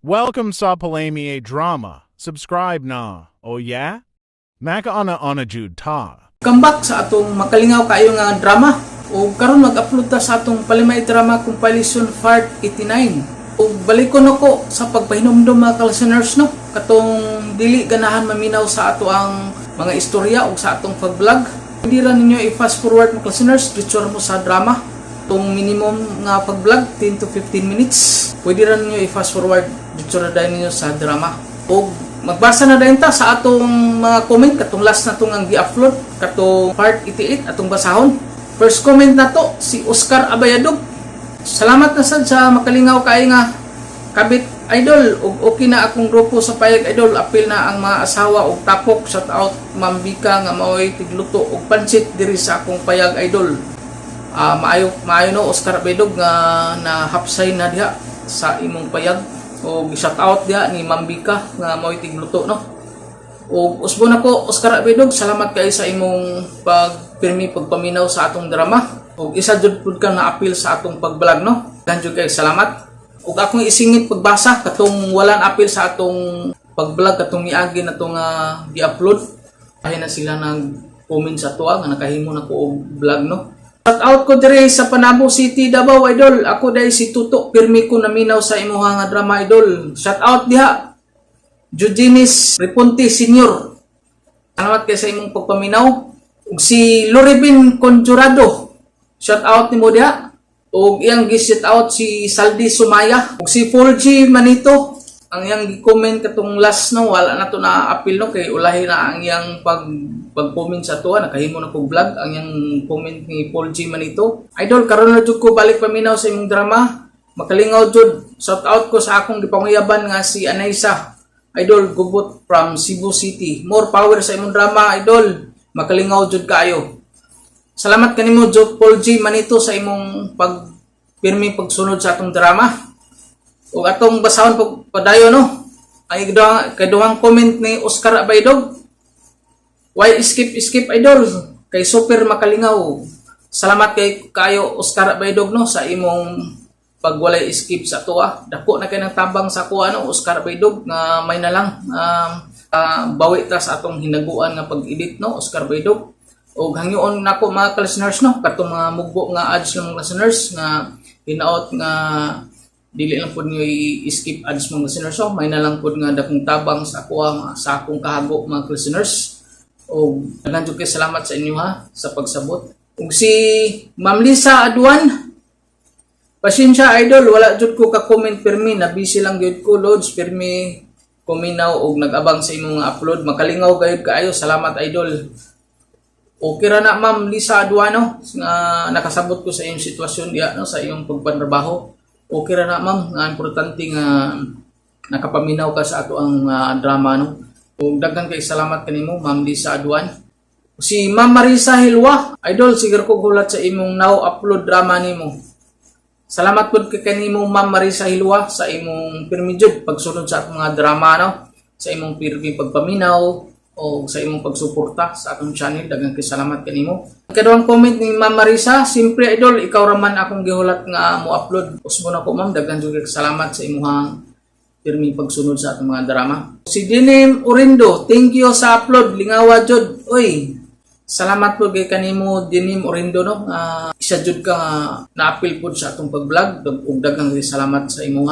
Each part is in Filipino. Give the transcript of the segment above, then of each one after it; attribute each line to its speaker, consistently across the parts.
Speaker 1: Welcome sa Palami Drama. Subscribe na. Oh yeah? Maka-ana-ana jud ta.
Speaker 2: Welcome back sa atong makalingaw kayo nga drama. O karon mag-upload ta sa atong Palimay Drama Compilation Part 89. O balikon ako sa pagpahinomdom mga listeners no. Katong dili ganahan maminaw sa ato ang mga istorya o sa atong pag-vlog. Hindi ra ninyo i-fast forward mga listeners, dito mo sa drama. Itong minimum nga pag-vlog 10 to 15 minutes. Pwede ra ninyo i-fast forward dito ra dahil ninyo sa drama. O magbasa na din ta sa atong mga comment katong last na itong ang gi-upload katong part 88 atong basahon. First comment na to si Oscar Abayadog. Salamat na sad sa makalingaw kay nga kabit idol ug okay na akong grupo sa payag idol. Apil na ang mga asawa og tapok. Shout out Ma'am Bika nga maoy tigluto og pansit diri sa akong payag idol. Maayo no Oscar Abayadog nga na hapsay na diha sa imong payag. O shout out dia ni Ma'am Bika nga mo'y tigluto no. O usbo na ko Oscar Abayadog, salamat kay sa imong pagpirmi pagpaminaw sa atong drama. O isa jud pud ka na apil sa atong pag-vlog no. Ganjud kay salamat. Ug akong isingit pagbasa katong walang apil sa atong pag-vlog katong miagi na tong gi-upload. Ay na sila nag-comment sa tuwa nga nakahimo na ko og vlog no. Shout out ko dire sa Panabo City, Davao idol. Ako dai si Tuto, pirmi ko naminaw sa imuha nga drama idol. Shout out diha. Judinis Reponte Senior. Salamat kay sa imong pagpaminaw. Ug si Loribin Conjurado. Shout out nimo diha. Ug iyang gi-shout out si Saldi Sumaya. Ug si 4G Manito. Ang iyang gi-comment katong last no, wala na to na apil no kay ulahi na ang iyang pag-comment sa tuwa, nakahimo na kong vlog ang iyang comment ni Paul G. Manito. Idol, karon na jud ko balik paminaw sa imong drama. Makalingaw jud. Shout out ko sa akong gipanguyaban nga si Anaysa. Idol, gubot from Cebu City. More power sa imong drama, idol. Makalingaw jud kaayo. Salamat kanimo jud Paul G. Manito sa imong pagpirmi pagsunod sa atong drama. O atong basahon padayo no. Ay kaduhang comment ni Oscar Abayadog. Why skip idol? Kay super makalingaw. Salamat kay kayo Oscar Abayadog no sa imong pagwalay skip sa tuwa. Dako na kay nang tabang sa kuha no Oscar Abayadog nga may na lang bawi ta sa atong hinaguan nga pag-edit no Oscar Abayadog. O hangyoon nako mga listeners no katong mga mugbo nga ads ng mga listeners nga hinaot nga dili lang pud niyo i-skip ads mga listeners so may na lang pud nga dakong tabang sa kuha sa akong kahago mga listeners. O nagandyo kay salamat sa inyo ha sa pagsabot. Ug si Ma'am Lisa Aduan, pasensya idol wala jud ko ka comment pirmi na busy lang gyud ko loads pirmi kuminaw og nag-abang sa imong upload. Makalingaw gayud kaayo, salamat idol. Okay ra na Ma'am Lisa Aduano nga nakasabot ko sa iyong sitwasyon diya no sa iyong pagpantrabaho. Okay ra na ma'am nga importante nga nakapaminaw ka sa ato ang drama no. Ug daghan kay salamat kanimo Ma'am Lisa Aduan. Si Ma'am Marisa Hilwa, idol siguro ko gulat sa imong now upload drama nimo. Salamat pud kay kanimo Ma'am Marisa Hilwa sa imong pirmi jud pagsunod sa atong mga drama no. Sa imong pirmi pagpaminaw o sa imong pagsuporta sa atong channel, daghang kay salamat kanimo. Kaduhang comment ni Ma'am Marisa, simpre idol ikaw ra man akong gihulat nga mo upload. Usbo na ko ma'am, daghang jud kay salamat sa imong pirmi pagsunod sa atong mga drama. Si Dinim Orindo, thank you sa upload, lingawa jud. Oy, salamat po kay kanimo Dinim Orindo no. Isa jud ka na-apil pud sa atong pag-vlog ug daghang salamat sa imong.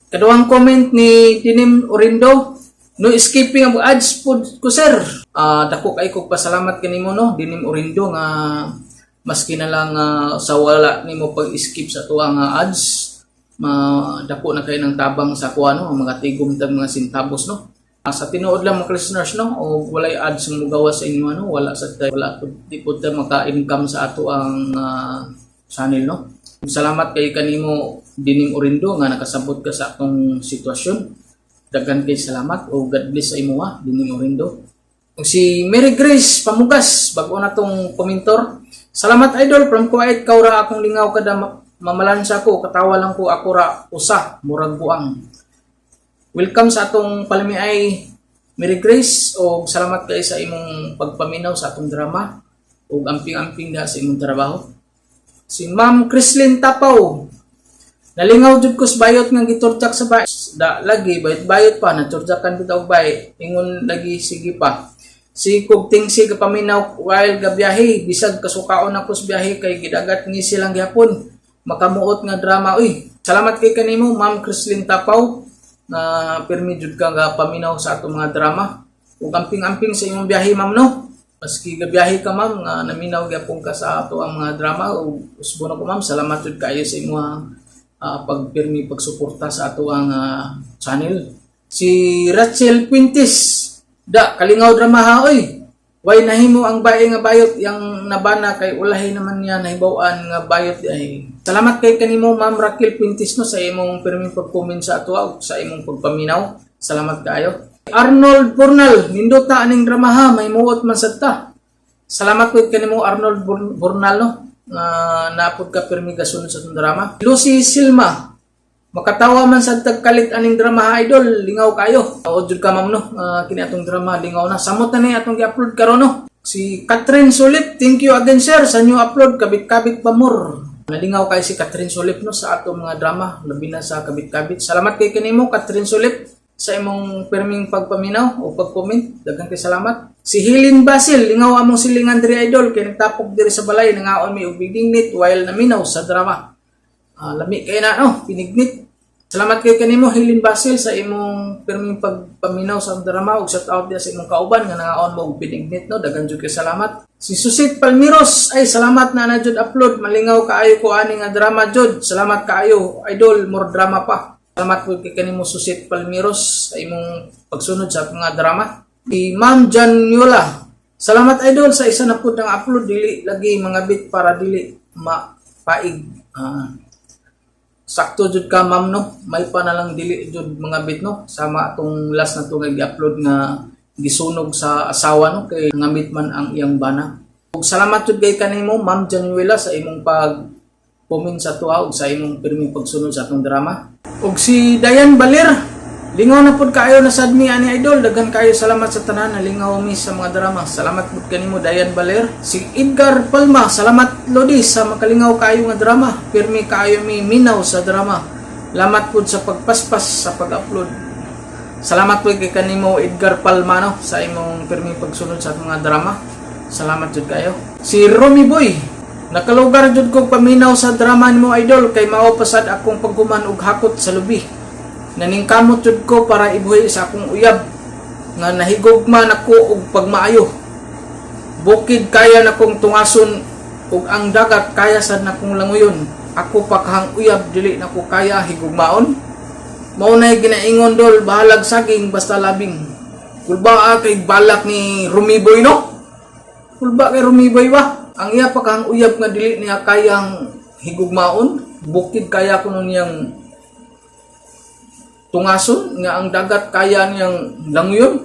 Speaker 2: Kaduhang comment ni Dinim Orindo, no skipping ang ads po ko sir. Dako kay ko pasalamat kanimo no Dinim Orindo nga maski na lang sa wala nimo pag-skip sa tuwa nga ads. Dako na kay nang tabang sa kuha no mga tigom tag mga sintabos no. Sa tinuod lang mga listeners no o walay ads nga mogawa sa inyo no wala di pud ta maka-income sa ato ang channel no. Salamat kay kanimo Dinim Orindo nga nakasabot ka sa atong sitwasyon. Daghan kay salamat o God bless sa imo Dinim Orindo. Si Mary Grace Pamugas, bago na tong komentor. Salamat idol from Kuwait, kaura akong lingaw kada mamalansa ko, katawa lang ko ako ra usa murag buang. Welcome sa atong palimiay Mary Grace o salamat kay sa imong pagpaminaw sa atong drama o amping-amping da sa imong trabaho. Si Ma'am Chrislyn Tapaw, Nalingaw jud ko sa bayot nga giturjak sa bayot. Da lagi bayot pa na turjakan bitaw bayot. Ingon lagi sige pa. Si kog tingsi ka paminaw while gabiyahe bisag kasukaon ako sa biyahe kay gidagat ni silang gihapon. Makamuot nga drama uy. Salamat kay kanimo Ma'am Crislin Tapaw na permi jud ka nga paminaw sa atong mga drama. Ug amping-amping sa imong biyahe ma'am no. Maski gabiyahe ka ma'am nga naminaw gyapon ka sa ato ang mga drama ug usbo na ko ma'am salamat jud kayo sa imong pagpirmi pagsuporta sa ato ang channel. Si Rachel Quintis da kalingaw drama ha oy. Way nahimo ang bae nga bayot yang nabana kay ulahi naman niya nahibaw-an nga bayot ay. Salamat kay kanimo Ma'am Rachel Quintis no sa imong pirmi pag-comment sa ato ug sa imong pagpaminaw. Salamat kaayo. Arnold Burnal, nindota aning drama ha, may muot man sad ta. Salamat kay kanimo Arnold Burnal no. Naapod ka pirmi gasunod sa itong drama. Lucy Silma, makatawa man sa tagkalit aning drama ha, idol, lingaw kayo. Jud ka ma'am no, kini atong drama, lingaw na. Samot na ni atong i-upload karon no. Si Catherine Solip, thank you again sir sa new upload, kabit-kabit pa more. Nalingaw kay si Catherine Solip no sa atong mga drama, labi na sa kabit-kabit. Salamat kay kanimo Catherine Solip sa imong pirming pagpaminaw o pag-comment. Daghang kay salamat. Si Helen Basil, lingaw among silingan diri idol kay nagtapok diri sa balay nangaon mi og bignit while naminaw sa drama. Lami kay na no, pinignit. Salamat kay kanimo Helen Basil sa imong pirming pagpaminaw sa drama ug shout out dia sa imong kauban nga nangaon mo og pinignit no. Daghang jud kay salamat. Si Susit Palmiros, ay salamat na jud upload. Malingaw kaayo ko ani nga drama jud. Salamat kaayo idol, more drama pa. Salamat po kay kanimo Susit Palmiros sa imong pagsunod sa mga drama. Si Ma'am Janyola, salamat idol sa isa na po ng upload. Dili lagi mga bit para dili mapaig. Sakto jud ka ma'am no. May pa na lang dili jud mga bit no. Sama atong last na to nga gi-upload nga gisunog sa asawa no kay ngamit man ang iyang bana. Ug salamat jud kay kanimo Ma'am Janyola sa imong pag-comment sa tuwa ug sa imong pirming pagsunod sa atong drama. Ug si Dayan Balir, lingaw na pud kaayo na sad mi ani idol. Daghan kaayo salamat sa tanan na lingaw mi sa mga drama. Salamat pud kanimo Dayan Balir. Si Edgar Palma, salamat Lodi sa makalingaw kaayo nga drama. Pirmi kaayo mi minaw sa drama. Salamat pud sa pagpaspas sa pag-upload. Salamat pud kay kanimo Edgar Palma no sa imong pirmi pagsunod sa mga drama. Salamat jud kayo. Si Romy Boy, nakalugar jud kog paminaw sa drama nimo idol kay mao pasad akong paghuman og hakot sa lubi. Naningkamot jud ko para ibuhi sa akong uyab nga nahigugma nako og pagmaayo. Bukid kaya na kong tungason ug ang dagat kaya sad na kong languyon. Ako pa kahang uyab dili nako kaya higugmaon. Mao nay ginaingon dol bahalag saging basta labing. Kulba kay balak ni Rumiboy no. Kulba kay Rumiboy ba? Ang iya pa kang uyab nga dili niya kayang higugmaon, bukid kaya kuno niyang tungason nga ang dagat kaya niyang languyon.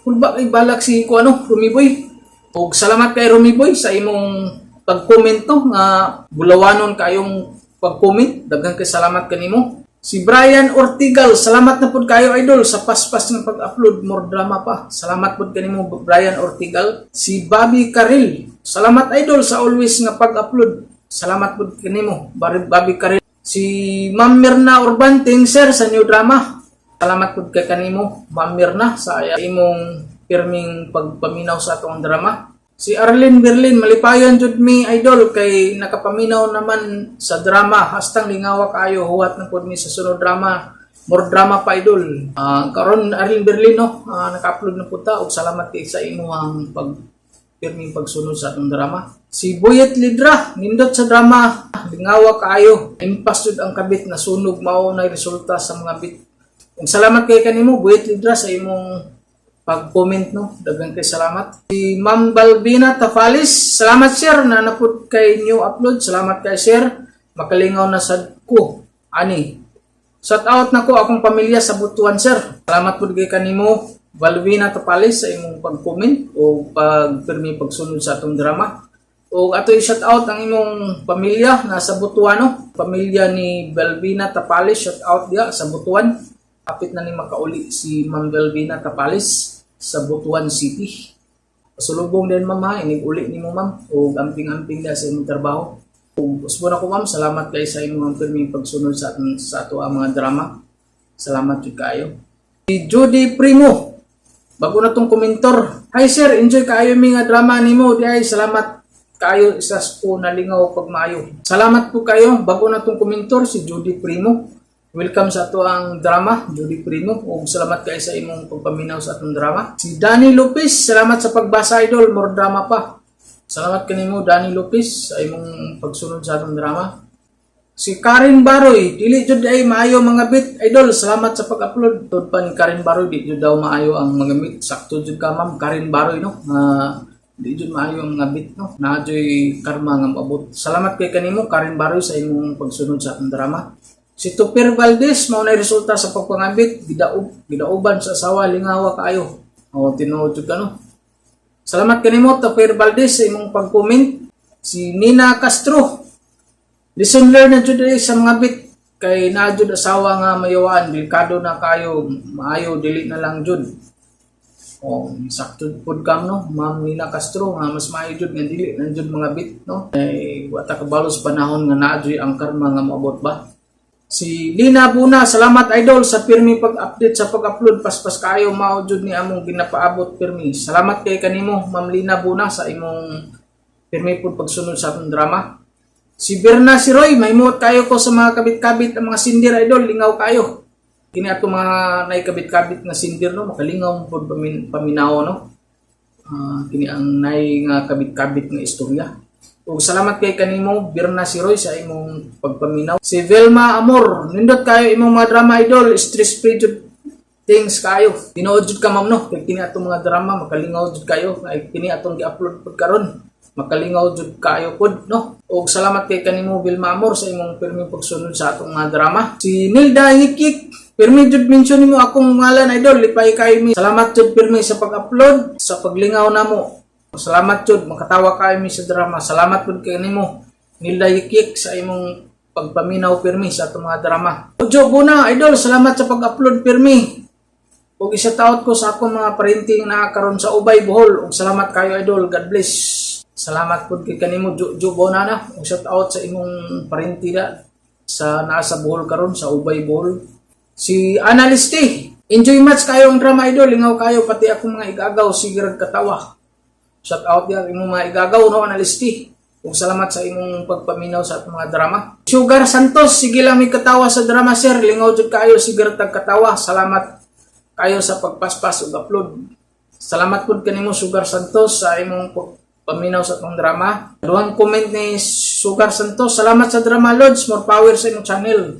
Speaker 2: Kulba kay balak si Rumiboy. Ug salamat kay Rumiboy sa imong pag-comment no nga bulawanon kayong pag-comment. Daghang kay salamat kanimo. Si Brian Ortigal, salamat na pud kayo idol sa paspas ng pag-upload, more drama pa. Salamat pud kanimo Brian Ortigal. Si Bobby Caril, salamat idol sa always nga pag-upload. Salamat pud kanimo Bobby Caril. Si Ma'am Mirna Urbanting sir sa new drama. Salamat pud kay kanimo Ma'am Mirna sa imong pirming pagpaminaw sa atong drama. Si Arlene Berlin, malipayon jud mi idol kay nakapaminaw naman sa drama. Hastang lingawa kayo huwat na pud mi sa sunod drama. More drama pa idol. Karon Arlene Berlin no, naka-upload na pud ta ug salamat kay sa imong pirming pagsunod sa atong drama. Si Boyet Lidra, nindot sa drama, lingawa kayo. Impas jud ang kabit na sunog mao na resulta sa mga bit. Ug salamat kay kanimo Boyet Lidra sa imong pag-comment no, daghang kay salamat. Si Ma'am Balbina Tafalis, salamat sir na napud kay new upload. Salamat kay sir, makalingaw na sad ko ani. Shout out nako akong pamilya sa Butuan sir. Salamat pud kay kanimo Balbina Tafalis sa imong pag-comment o pagpirmi pagsunod sa atong drama. O ato i-shout out ang imong pamilya na sa Butuan no, pamilya ni Balbina Tafalis, shout out dia sa Butuan. Kapit na ni makauli si Ma'am Balbina Tafalis sa Butuan City. Pasulubong din ma'am ha, inig uli ni mo ma'am o amping-amping na sa imong trabaho. Usbo na ko ma'am, salamat kayo sa inyong pirming pagsunod sa ato ang mga drama. Salamat jud kayo. Si Judy Primo, bago na tong komentor. Hi sir, enjoy kayo mga drama nimo. Di ay salamat kayo sa po nalingaw pag maayo. Salamat po kayo. Bago na tong komentor si Judy Primo. Welcome sa ato ang drama, Judy Primo. O salamat kayo sa imong pagpaminaw sa atong drama. Si Danny Lopez, salamat sa pagbasa idol, more drama pa. Salamat kanimo Danny Lopez sa imong pagsunod sa atong drama. Si Karen Baroy, dili jud ay maayo mga bit idol. Salamat sa pag-upload. Tod pa ni Karen Baroy, di jud daw maayo ang mga bit. Sakto jud ka ma'am Karen Baroy no. Di jud maayo ang mga bit no. Naadyoy karma nga maabot. Salamat kay kanimo Karen Baroy sa imong pagsunod sa atong drama. Si Tupir Valdez, mao na resulta sa pagpangabit, gidauban sa asawa lingawa kaayo. O tinuod jud ka no. Salamat kanimo Tupir Valdez sa imong pag-comment. Si Nina Castro, listen learn na jud sa mga bit kay naa jud asawa nga mayawaan, delikado na kayo, maayo dili na lang jud. O sakto pud kam no, Ma'am Nina Castro nga mas maayo jud nga dili na jud mga bit no. Kay wata kabalos panahon nga naa jud ang karma nga moabot ba. Si Lina Buna, salamat idol sa pirmi pag-update sa pag-upload. Paspas kayo mao jud ni among ginapaabot pirmi. Salamat kay kanimo Ma'am Lina Buna sa imong pirmi pud pagsunod sa atong drama. Si Berna si Roy, mahimot kayo ko sa mga kabit-kabit ang mga sindir idol, lingaw kayo. Kini ato mga naikabit-kabit nga sindir no, makalingaw pud paminaw no. Kini ang nay nga kabit-kabit nga istorya. O salamat kay kanimo Berna si Roy sa imong pagpaminaw. Si Velma Amor, nindot kayo imong mga drama idol, stress free jud things kayo. Tinuod jud ka ma'am no, kay kini atong mga drama makalingaw jud kayo. Ay kini atong gi-upload pud karon. Makalingaw jud kayo pod no. Og salamat kay kanimo Velma Amor sa imong pirmi pagsunod sa atong mga drama. Si Nilda Hikik, pirmi jud mention nimo akong ngalan idol, lipay kayo mi. Salamat jud pirmi sa pag-upload, sa paglingaw namo. Salamat jud, makatawa kayo mi sa drama. Salamat pud kay nimo Nilda Hikik sa imong pagpaminaw pirmi sa atong mga drama. Ojo Buna idol, salamat sa pag-upload pirmi. Og isa taot ko sa akong mga parenting na karon sa Ubay Bohol. Og salamat kayo idol, God bless. Salamat po kay kanimo Jo Bonana. Shout out sa imong parentira sa nasa Bohol karon sa Ubay Bohol. Si Analisti, enjoy much kayo ang drama idol, lingaw kayo pati akong mga igagaw sige rag katawa. Shout out ya imong mga igagaw no Analisti. Ug salamat sa imong pagpaminaw sa atong mga drama. Sugar Santos, sige lang mi katawa sa drama sir, lingaw jud kayo sige rag katawa. Salamat kayo sa pagpaspas ug upload. Salamat po kanimo Sugar Santos sa imong paminaw sa itong drama. Duhang comment ni Sugar Santos, salamat sa drama Lods, more power sa imong channel.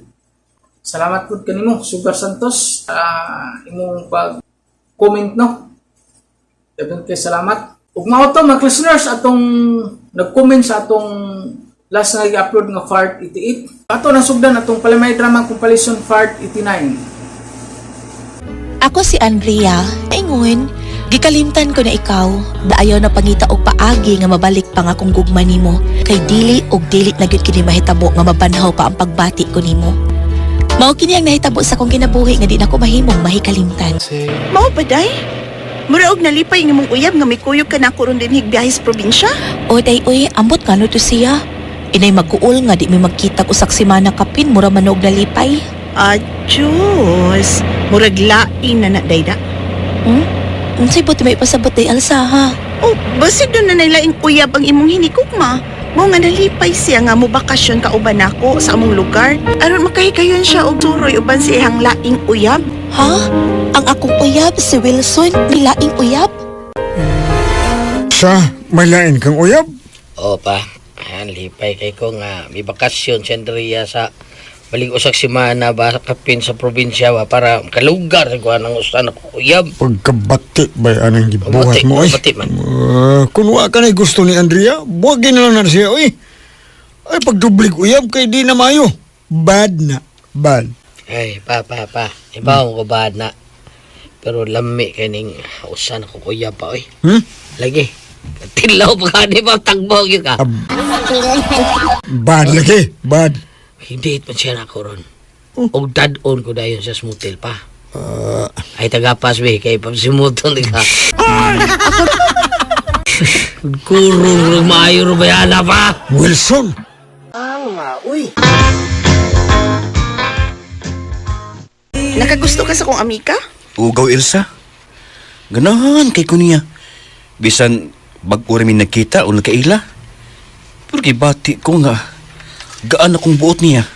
Speaker 2: Salamat po kanimo Sugar Santos imong pag-comment no. Daghang kay salamat. Ug mao to mga listeners atong nag-comment sa atong last nga i-upload nga Fart 88. Ato nasugdan atong Palimay Drama Compilation Fart 89.
Speaker 3: Ako si Andrea. Ingon, gikalimtan ko na ikaw, daayaw na pangita og paagi nga mabalik pa nga kung gugma nimo. Kay dili og dili na gyud kini mahitabo nga mabanhaw pa ang pagbati ko nimo. Mao kini ang nahitabo sa akong kinabuhi nga di na ko mahimong mahikalimtan.
Speaker 4: Mao ba day? Mura og nalipay nga mong uyab nga may kuyog ka na ako ron din higbiyahe sa probinsya?
Speaker 3: O day uy, ambot kano to siya. Inay mag-uol nga di may magkita ko saksimana kapin mura man og nalipay.
Speaker 4: Diyos, murag lain na na day da.
Speaker 3: Unsay buti may pasabot day alsa ha.
Speaker 4: Oh, basig doon na nailaing uyab ang imong hinikugma. Mo nga nalipay siya nga mo bakasyon ka uban ako sa among lugar. Aron makahigayon siya og turoy uban si ihang laing uyab.
Speaker 3: Ha? Ang akong uyab si Wilson, nilaing uyab?
Speaker 5: Sa malain kang uyab?
Speaker 6: O pa, lipay kay ko nga may bakasyon sa Andrea sa balik usak simana ba kapin sa probinsya ba para kalugar ko nang ustan ako uyab.
Speaker 5: Pagkabati ba anang gibuhat
Speaker 6: Bati,
Speaker 5: mo ay?
Speaker 6: bati man.
Speaker 5: Kung wa ka na gusto ni Andrea, buwagin na lang na siya oy. Ay pagdublig uyab kay di na mayo. Bad na, bad.
Speaker 6: Ay, pa. Ibaw ko bad na. Pero lami kaning usan ako uyab pa oy. Lagi. Tilaw pa ka di ba tagbo gyud ka.
Speaker 5: Bad lagi, bad.
Speaker 6: Hindi pa siya na ko ron. Og dad-on ko dayon sa smutil pa. Ay tagapas be kay pagsimuton di ka. Kurong maayo ro bayana pa.
Speaker 5: Wilson,
Speaker 4: Nakagusto ka sa kong amika?
Speaker 7: Ugaw, Elsa. Ganahan kay ko niya. Bisan bag-o rin nagkita o nagkaila. Pero gibati ko nga, gaan akong buot niya.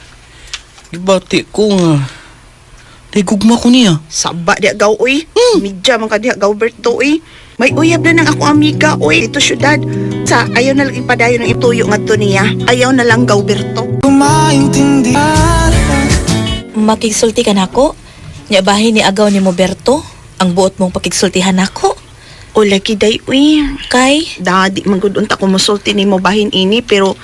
Speaker 7: Gibati ko nga, nagugma ko niya.
Speaker 4: Saba diya gaw, uy. Midya man ka diya gaw, Berto, uy. May uyab na ng akong amika, uy. Ito syudad. Sa ayaw na lang ipadayon ng ituyo nga to niya. Ayaw na lang gaw, Berto.
Speaker 3: Makigsulti ka nako. Nya bahin ni agaw ni Moberto. Ang buot mong pakigsultihan nako.
Speaker 4: O lagi day, uy.
Speaker 3: Kay,
Speaker 4: Dadi, magudunta ko musulti ni mo bahin ini, pero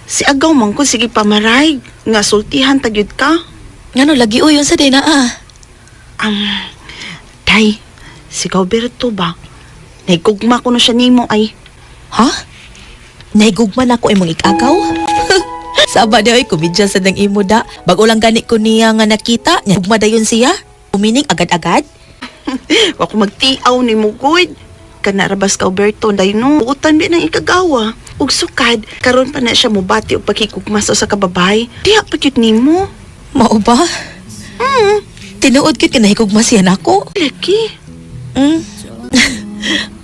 Speaker 4: si agaw man ko, sige pamaray. Nga sultihan tagyud ka.
Speaker 3: ngano lagi uyon sa dina ah.
Speaker 4: Day, si Gauberto ba? Naigugma ko na siya nimo ay.
Speaker 3: Ha? Naigugman ako imong ikagaw? Saba di ay kumidya sa dang imo da. Bago lang gani ko niya nga nakita, nya gugma dayon siya. Umining agad-agad.
Speaker 4: Wa ko magtiaw ni mo good. Kanarabas Gauberto day no. Buutan di ng ikagawa. Ug sukad, karon pa na siya mobati og pakikugma sa kababay. Diha pa gyud nimo.
Speaker 3: Mao ba? Tinuod kit kinahigugma siya nako.
Speaker 4: Lagi.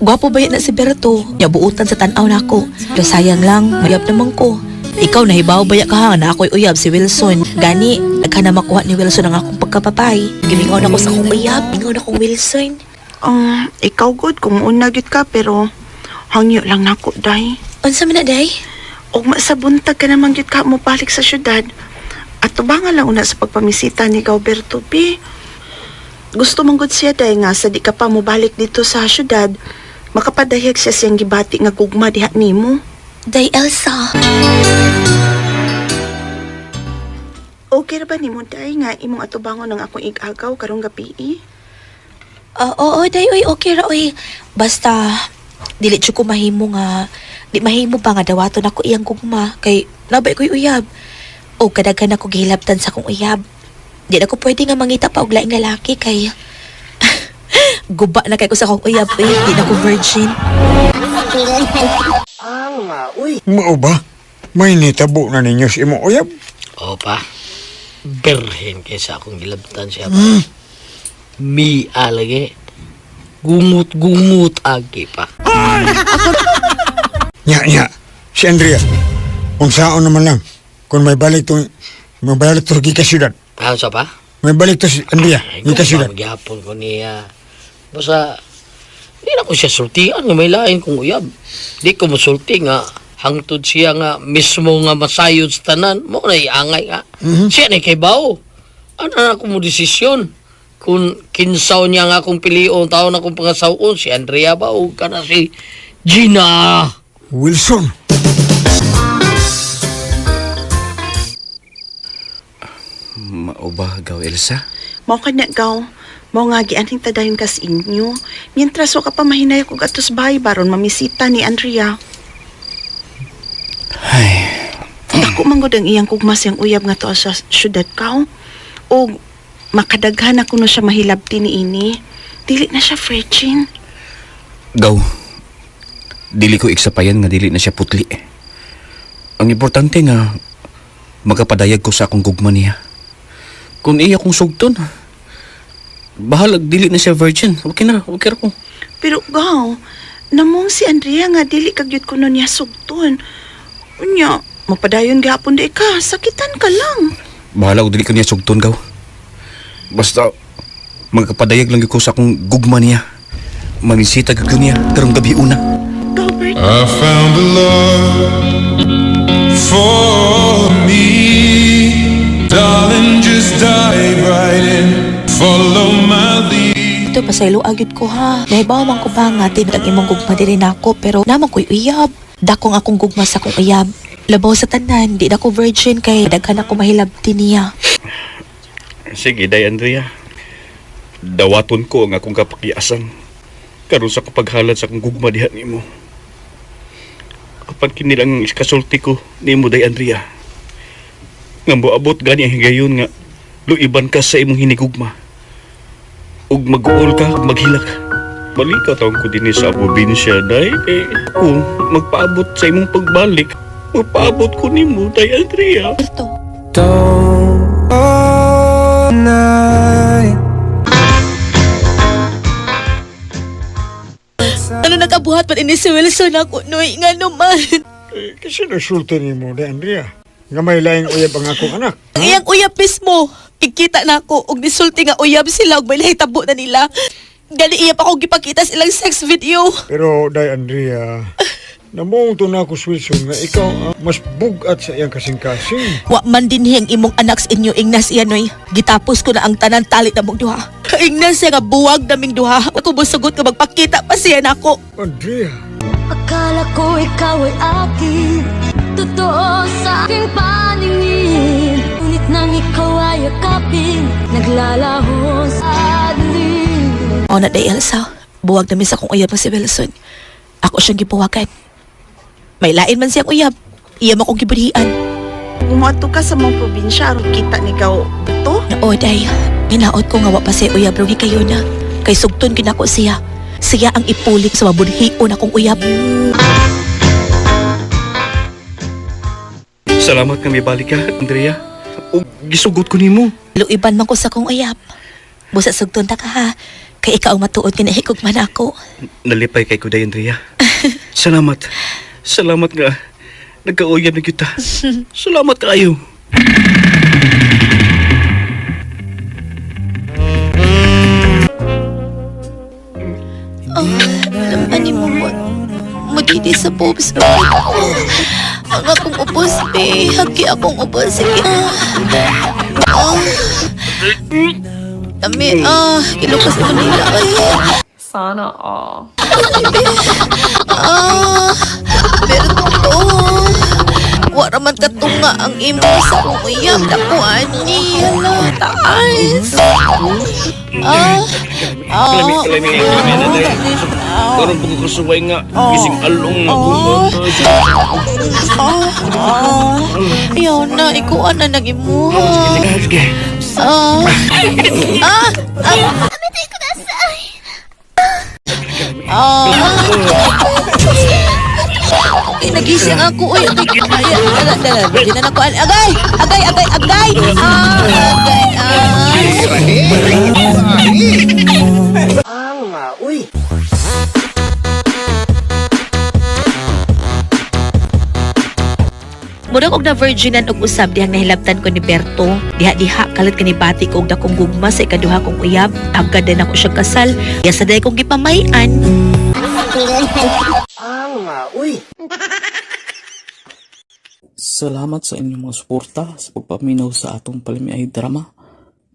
Speaker 3: Gwapo ba yan na si Berto? Nya buutan sa tanaw nako. Pero sayang lang, mayab naman ko. Ikaw nahibaw ba ka ha na ako'y uyab si Wilson? Gani, nagka na makuha ni Wilson ang akong pagkapapay. Gimingaw na ko sa akong uyab, mingaw na akong Wilson.
Speaker 4: Ikaw good kung una gyud ka pero hangyo lang nako day.
Speaker 3: Unsa man na day?
Speaker 4: Og masabuntag ka naman gyud ka mo balik sa syudad. At tubangan lang una sa pagpamisita ni Gauberto P. Gusto mong gud siya day nga sa di ka pa mo balik dito sa syudad, makapadayag siya siyang gibati nga gugma diha nimo.
Speaker 3: Day Elsa.
Speaker 4: Okay ra ba nimo day nga imong atubangon ng akong igagaw karong gabi?
Speaker 3: Oo, day oy, okay ra oy. Basta dili jud ko mahimo nga di mahimo pa nga dawaton ako iyang gugma kay labay ko'y uyab. O kadaghan ako gihilabtan sa akong uyab. Di na ko pwede nga mangita pa og laing lalaki kay guba na kay ko sa akong uyab eh. Di na ko virgin.
Speaker 5: Mao ba? May nitabo na ninyo si imong uyab?
Speaker 6: O pa, berhen kaysa akong gilabtan siya pa. Mia lagi. Gungut-gungut agi pa.
Speaker 5: Nya, si Andrea. Unsaon naman lang. Kung may balik to gikas syudad.
Speaker 6: Ano sa pa?
Speaker 5: May balik to si Andrea, gikas syudad.
Speaker 6: Magyapon ko niya. Basta, di na ko siya sultian nga may lain kong uyab. Di ko masulti nga hangtod siya nga mismo nga masayod sa tanan. Mo na iangay nga. Siya na kay bao. Ano na ako mo desisyon? Kung kinsaw niya nga akong pilion, taon akong pangasawon, si Andrea ba o ka na si Gina?
Speaker 5: Wilson.
Speaker 7: Mao ba, gaw, Elsa?
Speaker 4: Mao ka na gaw. Mao nga gianing tadayon ka sa inyo. Mientras wa ka pa mahinay kog atos bahay baron mamisita ni Andrea.
Speaker 7: Ay,
Speaker 4: Ako manggod ang iyang kugmas yang uyab nga to sa syudad ka. O makadaghan ako no siya mahilabti ni ini. Dili na siya virgin.
Speaker 7: gaw. Dili ko iksapayan nga dili na siya putli. Ang importante nga, magapadayag ko sa akong gugma niya. Kung iya kong sugton, bahalag dili na siya virgin. Okay na ko.
Speaker 4: Pero gaw, namong si Andrea nga dili kagyud kuno niya sugton. Unya, mapadayon gihapon di ka, sakitan ka lang.
Speaker 7: Bahala ko dili ko niya sugton, gaw. Basta, magkapadayag lang ko sa akong gugma niya. Mamisita ka niya karong gabi una.
Speaker 4: Gilbert,
Speaker 8: I found a love for me. Darling, just dive right in. Follow my lead.
Speaker 3: Ito pasaylo agad ko ha. Nahibaw man ko ba nga tinag imong gugma diri nako pero naman ko'y uyab. Dakong akong gugma sa akong uyab. Labaw sa tanan, di na ko virgin kay daghan ako mahilabti niya.
Speaker 7: Sige, day Andrea. Dawaton ko ang akong kapakiasan. Karon sa kapaghalad sa akong gugma diha nimo. Apan kinilang kasulti ko nimo, day Andrea. Nga moabot gani ang higayon nga luiban ka sa imong hinigugma. Ug mag-uol ka, maghilak. Balikaw taon ko din sa probinsya, day. Kung magpaabot sa imong pagbalik, Mapaabot ko ni mo, Day Andrea.
Speaker 3: Berto, ano nagabuhat pa ini si Wilson ako, Noy? Nga naman.
Speaker 5: Kasi nasulti ni mo, Day Andrea. Nga may laing uyab ang akong anak.
Speaker 3: Ang iyang uyab mismo. Ikita na ako og nisulti nga uyab sila og may nahitabo na nila. Gani iya pa akong gipakita sa ilang sex video.
Speaker 5: Pero, Day Andrea, namong to na ako, Wilson, nga ikaw ang mas bugat sa iyang kasing-kasing.
Speaker 3: Wa man dinhi ang imong anak sa inyo, Ignas Ianoy. Gitapos ko na ang tanan talit na mong duha. Ignas siya nga buwag naming duha. Ako busugot nga magpakita pa siya na ako.
Speaker 5: Andrea,
Speaker 9: Akala ko ikaw ay akin, totoo sa aking paningin. Ngunit nang ikaw ay yakapin, naglalaho sa dilim.
Speaker 3: O na day Elsa, buwag namin sa kong uyab na si Wilson. Ako siyang gipuwagan. May lain man siyang uyab. Iya mo kong giburian.
Speaker 4: Umuato ka sa mga probinsya, aron kita ni Gaw to.
Speaker 3: O day, ginaot ko nga wa pa siya uyab rong hikayo na. Kay sugton kinako siya. Siya ang ipulik sa mabunhion akong uyab.
Speaker 7: Salamat nga may balik ka, Andrea. O, gisugot ko ni mo.
Speaker 3: Luiban man ko sa kong uyab. Busa sugton ta ka ha. Kay ikaw ang matuod kinahikog man ako.
Speaker 7: Nalipay kay ko, Day Andrea. Salamat. Salamat nga. Nagkauyab na kita. Salamat kayo.
Speaker 3: Ani mo magidi sa boobs mo. Ang akong ubos, be. Hagi akong ubos. Sige. Dami, kilukas mo nila. Ay.
Speaker 9: Sana all.
Speaker 3: Pero to. Wala man katunga ang imo sa kong uyab. Dako, ani. Hala, taas.
Speaker 7: Kalami, Andrea. Karoon po ko kasuway nga. Gising along nga bungot.
Speaker 3: Ayaw na, ikuan na nang imo.
Speaker 7: Sige.
Speaker 3: Nagising ako. Uy, dala. Hindi na nakuan. Agay! Murag og na virginan og usab dihang nahilabtan ko ni Berto. Diha kalit kanibati ko og dakong gugma sa ikaduha kong uyab. Agad din ako siya kasal. Ya sa day kong gipamayan.
Speaker 2: Salamat sa inyong mga suporta sa pagpaminaw sa atong Palimiay drama.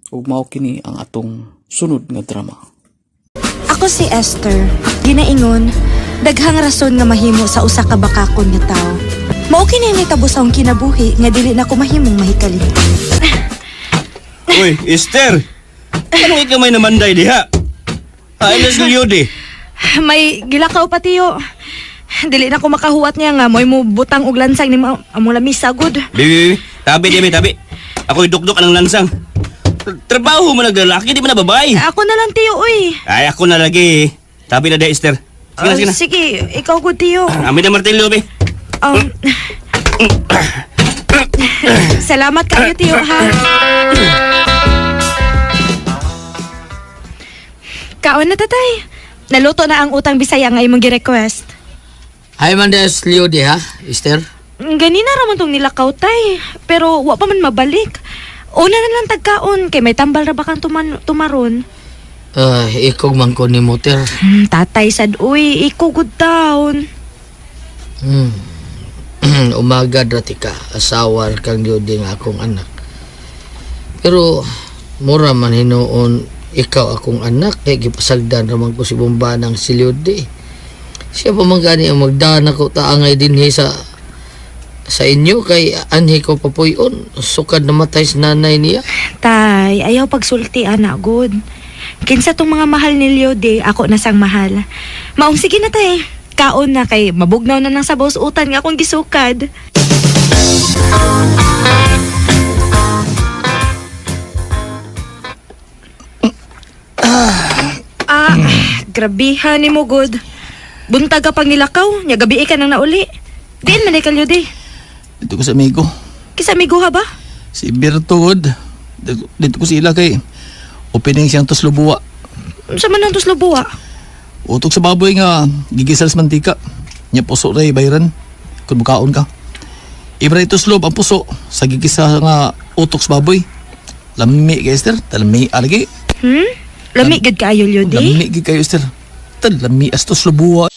Speaker 2: Ug mao kini ang atong sunod nga drama.
Speaker 10: Ako si Esther. Ginaingon, daghang rason nga mahimo sa usa ka bakakon nga tawo. Mao kini nitabo sa akong kinabuhi nga dili na ko mahimong mahikalimtan.
Speaker 11: Uy, Esther! Anong ikaw may namanday diha? Ay na si Yodi.
Speaker 10: May gilakaw pa tiyo. Dili na ko makahuwat niya nga mo'y mo butang og lansang ni among lamisa gud.
Speaker 11: Bibi, tabi. Ako'y dukdok anang lansang. Trabaho mo naglalaki, di mo na babae.
Speaker 10: Ako na lang tiyo, uy.
Speaker 11: Ay, ako na lagi. Tabi na Esther. Sige na.
Speaker 10: Sige, ikaw gud tiyo.
Speaker 11: Amin na martilyo, be.
Speaker 10: Salamat kayo tiyo ha. Kaon na tatay. Naluto na ang utang Bisaya nga imong gi-request.
Speaker 6: Hay man des Leo di ha, Esther.
Speaker 10: Ganina raman tong nilakaw tay, pero wa pa man mabalik. Una na lang tagkaon kay may tambal ra ba kang tumaron.
Speaker 6: Ikog man ko ni motor.
Speaker 10: Tatay sad uy, iko good town.
Speaker 6: Umagad rati ka, asawa kang Yodi nga akong anak. Pero mura man hinuon ikaw akong anak kay gipasagdan raman ko si Bombanang si Yodi. Siya pa man gani ang magdana ko taangay dinhi sa inyo kay anhi ko papuyon sukad namatay si nanay niya.
Speaker 10: Tay, ayaw pagsulti anak good. Kinsa tong mga mahal ni Liode, ako na sang mahal. Maong sige na tay. Kaon na kay mabugnaw na nang sabaw sa utan nga akong gisukad. Grabihan ni mo good. Buntag ka pang nilakaw, nya gabi ka nang nauli. Diin man ay kalyo di.
Speaker 11: Dito ko sa amigo.
Speaker 10: Kisa amigo ha ba?
Speaker 11: Si Bertod. Dito ko sila kay opening siyang tuslubuwa.
Speaker 10: Sa man ang tuslubuwa?
Speaker 11: Utok sa baboy nga gigisal sa mantika. Nya puso ray bayran. Kung mukaon ka. Ibra tuslob ang puso sa gigisa nga utok sa baboy. Lami kay Esther. Talami alagi.
Speaker 10: Lami gid kaayo Lyo di?
Speaker 11: Lami gid kayo Esther. Talami as tuslubuwa.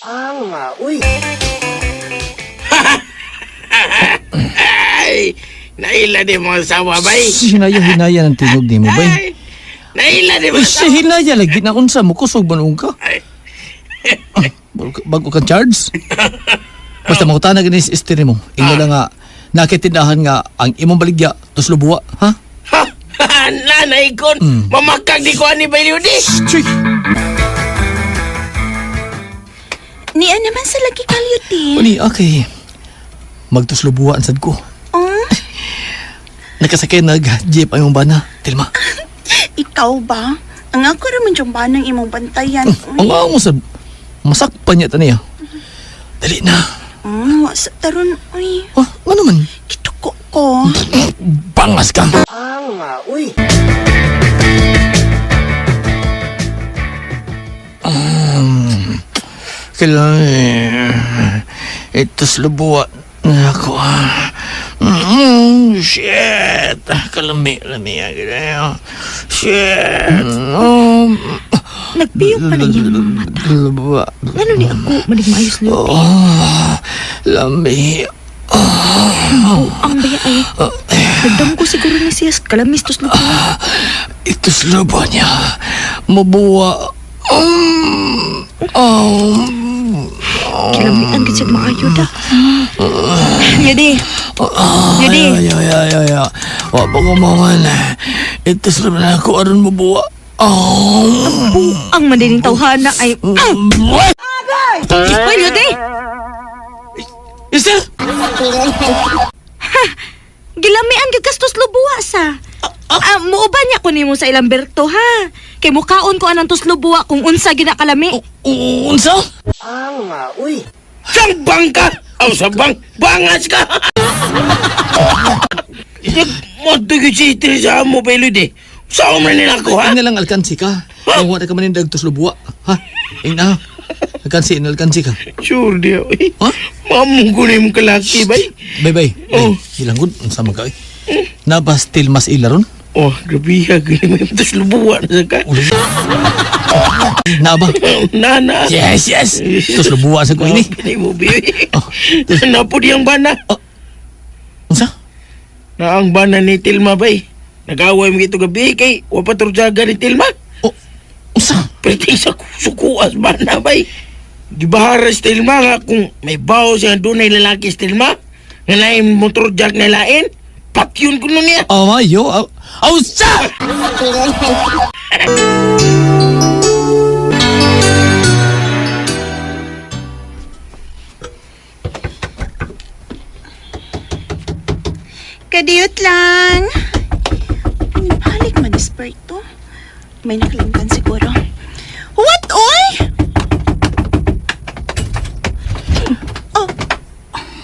Speaker 6: Ay, naila di mo asawa, bay.
Speaker 11: Hinaya ng tinog ni mo bay.
Speaker 6: Naila di mo
Speaker 11: Uy, si hinaya lagi na unsa mo kusog manung ka. Bago ka charge. Basta makutanag ni si Esther mo. Ingo lang nga nakitindahan nga ang imong baligya tuslubuwa, ha?
Speaker 6: Ha? Nanay kon, mamakag di ko ani bay di.
Speaker 11: Chuy.
Speaker 4: Niya naman sa lagi kalyuti.
Speaker 11: Uni, okay. Magtuslubuwa ang sad ko. Nakasakay nag-jeep ang imong bana, Tilma.
Speaker 4: Ikaw ba? Ang ako raman yung banang imong bantayan.
Speaker 11: Ang mo sa masakpan niya taniya. Dali na.
Speaker 4: Sa taron, uy.
Speaker 11: Oh, ano man?
Speaker 4: Kituko ko.
Speaker 11: Bangas ka. Kailangan ituslubuwa na ako. Shit. Kalami agad. Shit.
Speaker 10: Nagpiyok pa na yung mata.
Speaker 11: Lubuwa.
Speaker 10: Ano ni ako? Malig maayos Lyo di?
Speaker 11: Lami.
Speaker 10: Ang baya ay. Nagdam ko siguro ni siyas kalamis tuslubuwa.
Speaker 11: Ituslubuwa niya. Mabuwa.
Speaker 10: Kilamitan gid siya maayo da. Lyo di.
Speaker 11: Wa pa ko mawan. Ituslubuwa na ako aron mabuwa.
Speaker 10: Ang madaling tawhana ay... Hoy, Lyo di.
Speaker 11: Esther!
Speaker 10: Gilamian gid kastos lubuwa sa. Muuban niya ko nimo sa Ilamberto ha. Kay mukaon ko anang tuslubuwa kung unsa ginakalami.
Speaker 11: Unsa?
Speaker 6: Sambang ka! Ang sabang, bangas ka! Matugid si Esther sa mo bay di. Saan man nila ko, ha?
Speaker 11: Ina lang alkansi ka. Kung wala ka manindag tuslubuwa. Ha? Ina. Alkansi ka.
Speaker 6: Sure di, oy.
Speaker 11: Ha?
Speaker 6: Mamong ko na yung kalaki, bay.
Speaker 11: Bay. Hilangod. Unsa man ka eh. Nabastil mas ilaron?
Speaker 6: Oh, grabe ha. Galing may tuslubuan sa ka.
Speaker 11: Naba?
Speaker 6: Nana.
Speaker 11: Yes. Tuslubuwa sa ko ini.
Speaker 6: Gini mo, baby. Napo di ang bana.
Speaker 11: Unsa?
Speaker 6: Na ang bana ni Tilma, bay. Nag-away mo ito gabi kay wapaturjaga ni Tilma.
Speaker 11: Unsa?
Speaker 6: Pwede sa sukuas bana, bay. Gibahara si Tilma nga kung may baho siya doon ay lalaki si Tilma. Nga nain motorjag na lain. Patyun ko nun niya.
Speaker 11: Mayo. Unsa?
Speaker 4: Kadiyot lang. Balik man ni Sperto. May nakalimtan siguro. What, oy?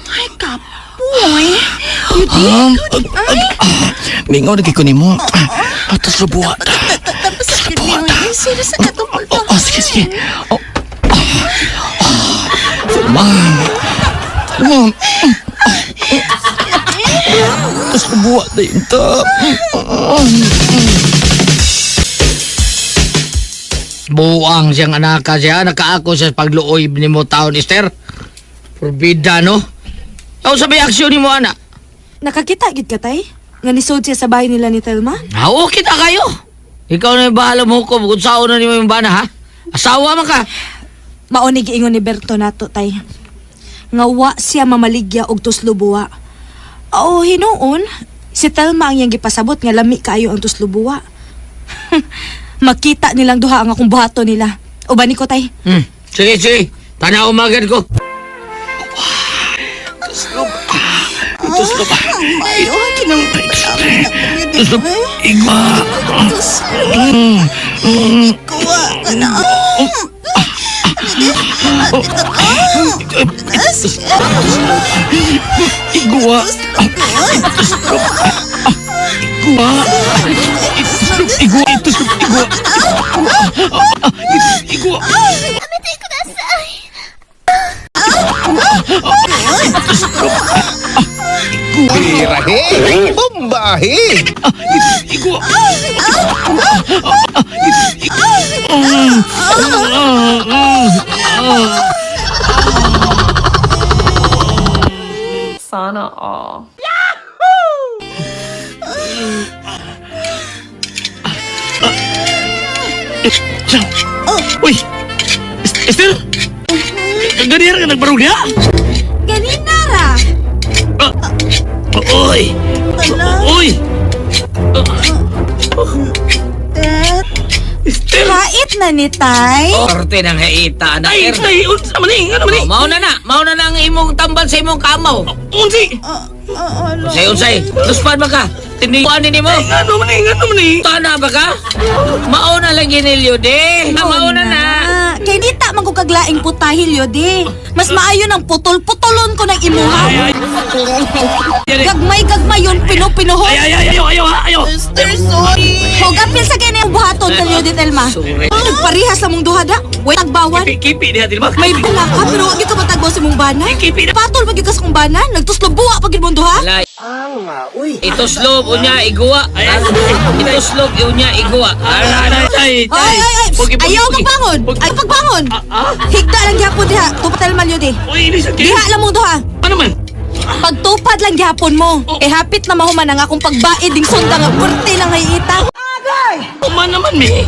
Speaker 4: Ay, kapoy.
Speaker 11: Mingaw na kikunin mo. Tuslubuwa.
Speaker 4: Tapos sa kanya mo. Serious na katupol to.
Speaker 11: Sige. Ma'am. Tuslubuwa na yun ta.
Speaker 6: Buang siyang anak ka siya. Nakaako sa pagluoy ni mo taon, Esther. Forbida, no? Ako sabi aksyon ni mo, anak.
Speaker 10: Nakakita gid ka tay? Nga nisod siya sa bahay nila ni Telma?
Speaker 6: Oo, kita kayo. Ikaw na yung bahala mo ko kung saan na ni mo yung bana, ha? Asawa man ka.
Speaker 10: Maonig ingon ni Berto nato tay. Nga wa siya mamaligya og tuslubuwa. O hinuon, si Telma ang iyang gipasabot nga lami kaayo ang tuslubuwa. Makita nilang duha ang akong buhato nila. Uban ko tay.
Speaker 6: Sige. Tanaw magad ko.
Speaker 11: Tuslubuwa.
Speaker 4: Ayaw,
Speaker 11: Igma.
Speaker 4: Kuha ka na.
Speaker 11: Igwa. Igwa. Igwa. Igwa.
Speaker 12: Birahe! Bombahe!
Speaker 11: Igwa.
Speaker 9: Sana all.
Speaker 11: Uy! Esther! Ganyan ka nagbarog niya?
Speaker 10: Ganina ra.
Speaker 11: Uy! Uy! Esther!
Speaker 10: Hait na ni Tay.
Speaker 6: Korte ng haita na
Speaker 11: Ay! Tay! Unsa maning? Ano maning?
Speaker 6: Mauna na ang imong tambal sa imong kamaw.
Speaker 11: Unsi!
Speaker 6: Unsay. Luspan ba ka? Tindihan ni mo.
Speaker 11: Ano maning?
Speaker 6: Tana ba ka? Mauna lang ginilyo de. Mauna na.
Speaker 10: Kay di ta man ko kaglaing putahil yo di. Mas maayo ng putol-putolon ko ng imuha. Gagmay yun pinupinuho.
Speaker 11: Ayaw!
Speaker 10: Sister, sorry. Hogapil sa kanya yung buhaton sa liyo di Telma. Nagparihas sa mong duhada. Wait, tagbawan.
Speaker 11: Kipi di hatin ba?
Speaker 10: May bala ka pero wag ito matagbaw sa mong bana.
Speaker 11: Kipi na.
Speaker 10: Patol wag yung kasakong bana. Nagtuslo buwa pag mong duha.
Speaker 6: Alay. Ito slob unya igwa. Ito slob unya igwa.
Speaker 11: Tay!
Speaker 10: Ay! Ayaw magbangon. Ayaw pagbangon. Higda lang gyapon diha. Tupatel man yun di.
Speaker 11: Uy, ilis ang
Speaker 10: Diha lang mong duha.
Speaker 11: Ano man?
Speaker 10: Pagtupad lang gyapon mo. Eh hapit na mahuman ang akong pagbaid ding sunda nga purti lang hayita.
Speaker 11: Uma naman, mi.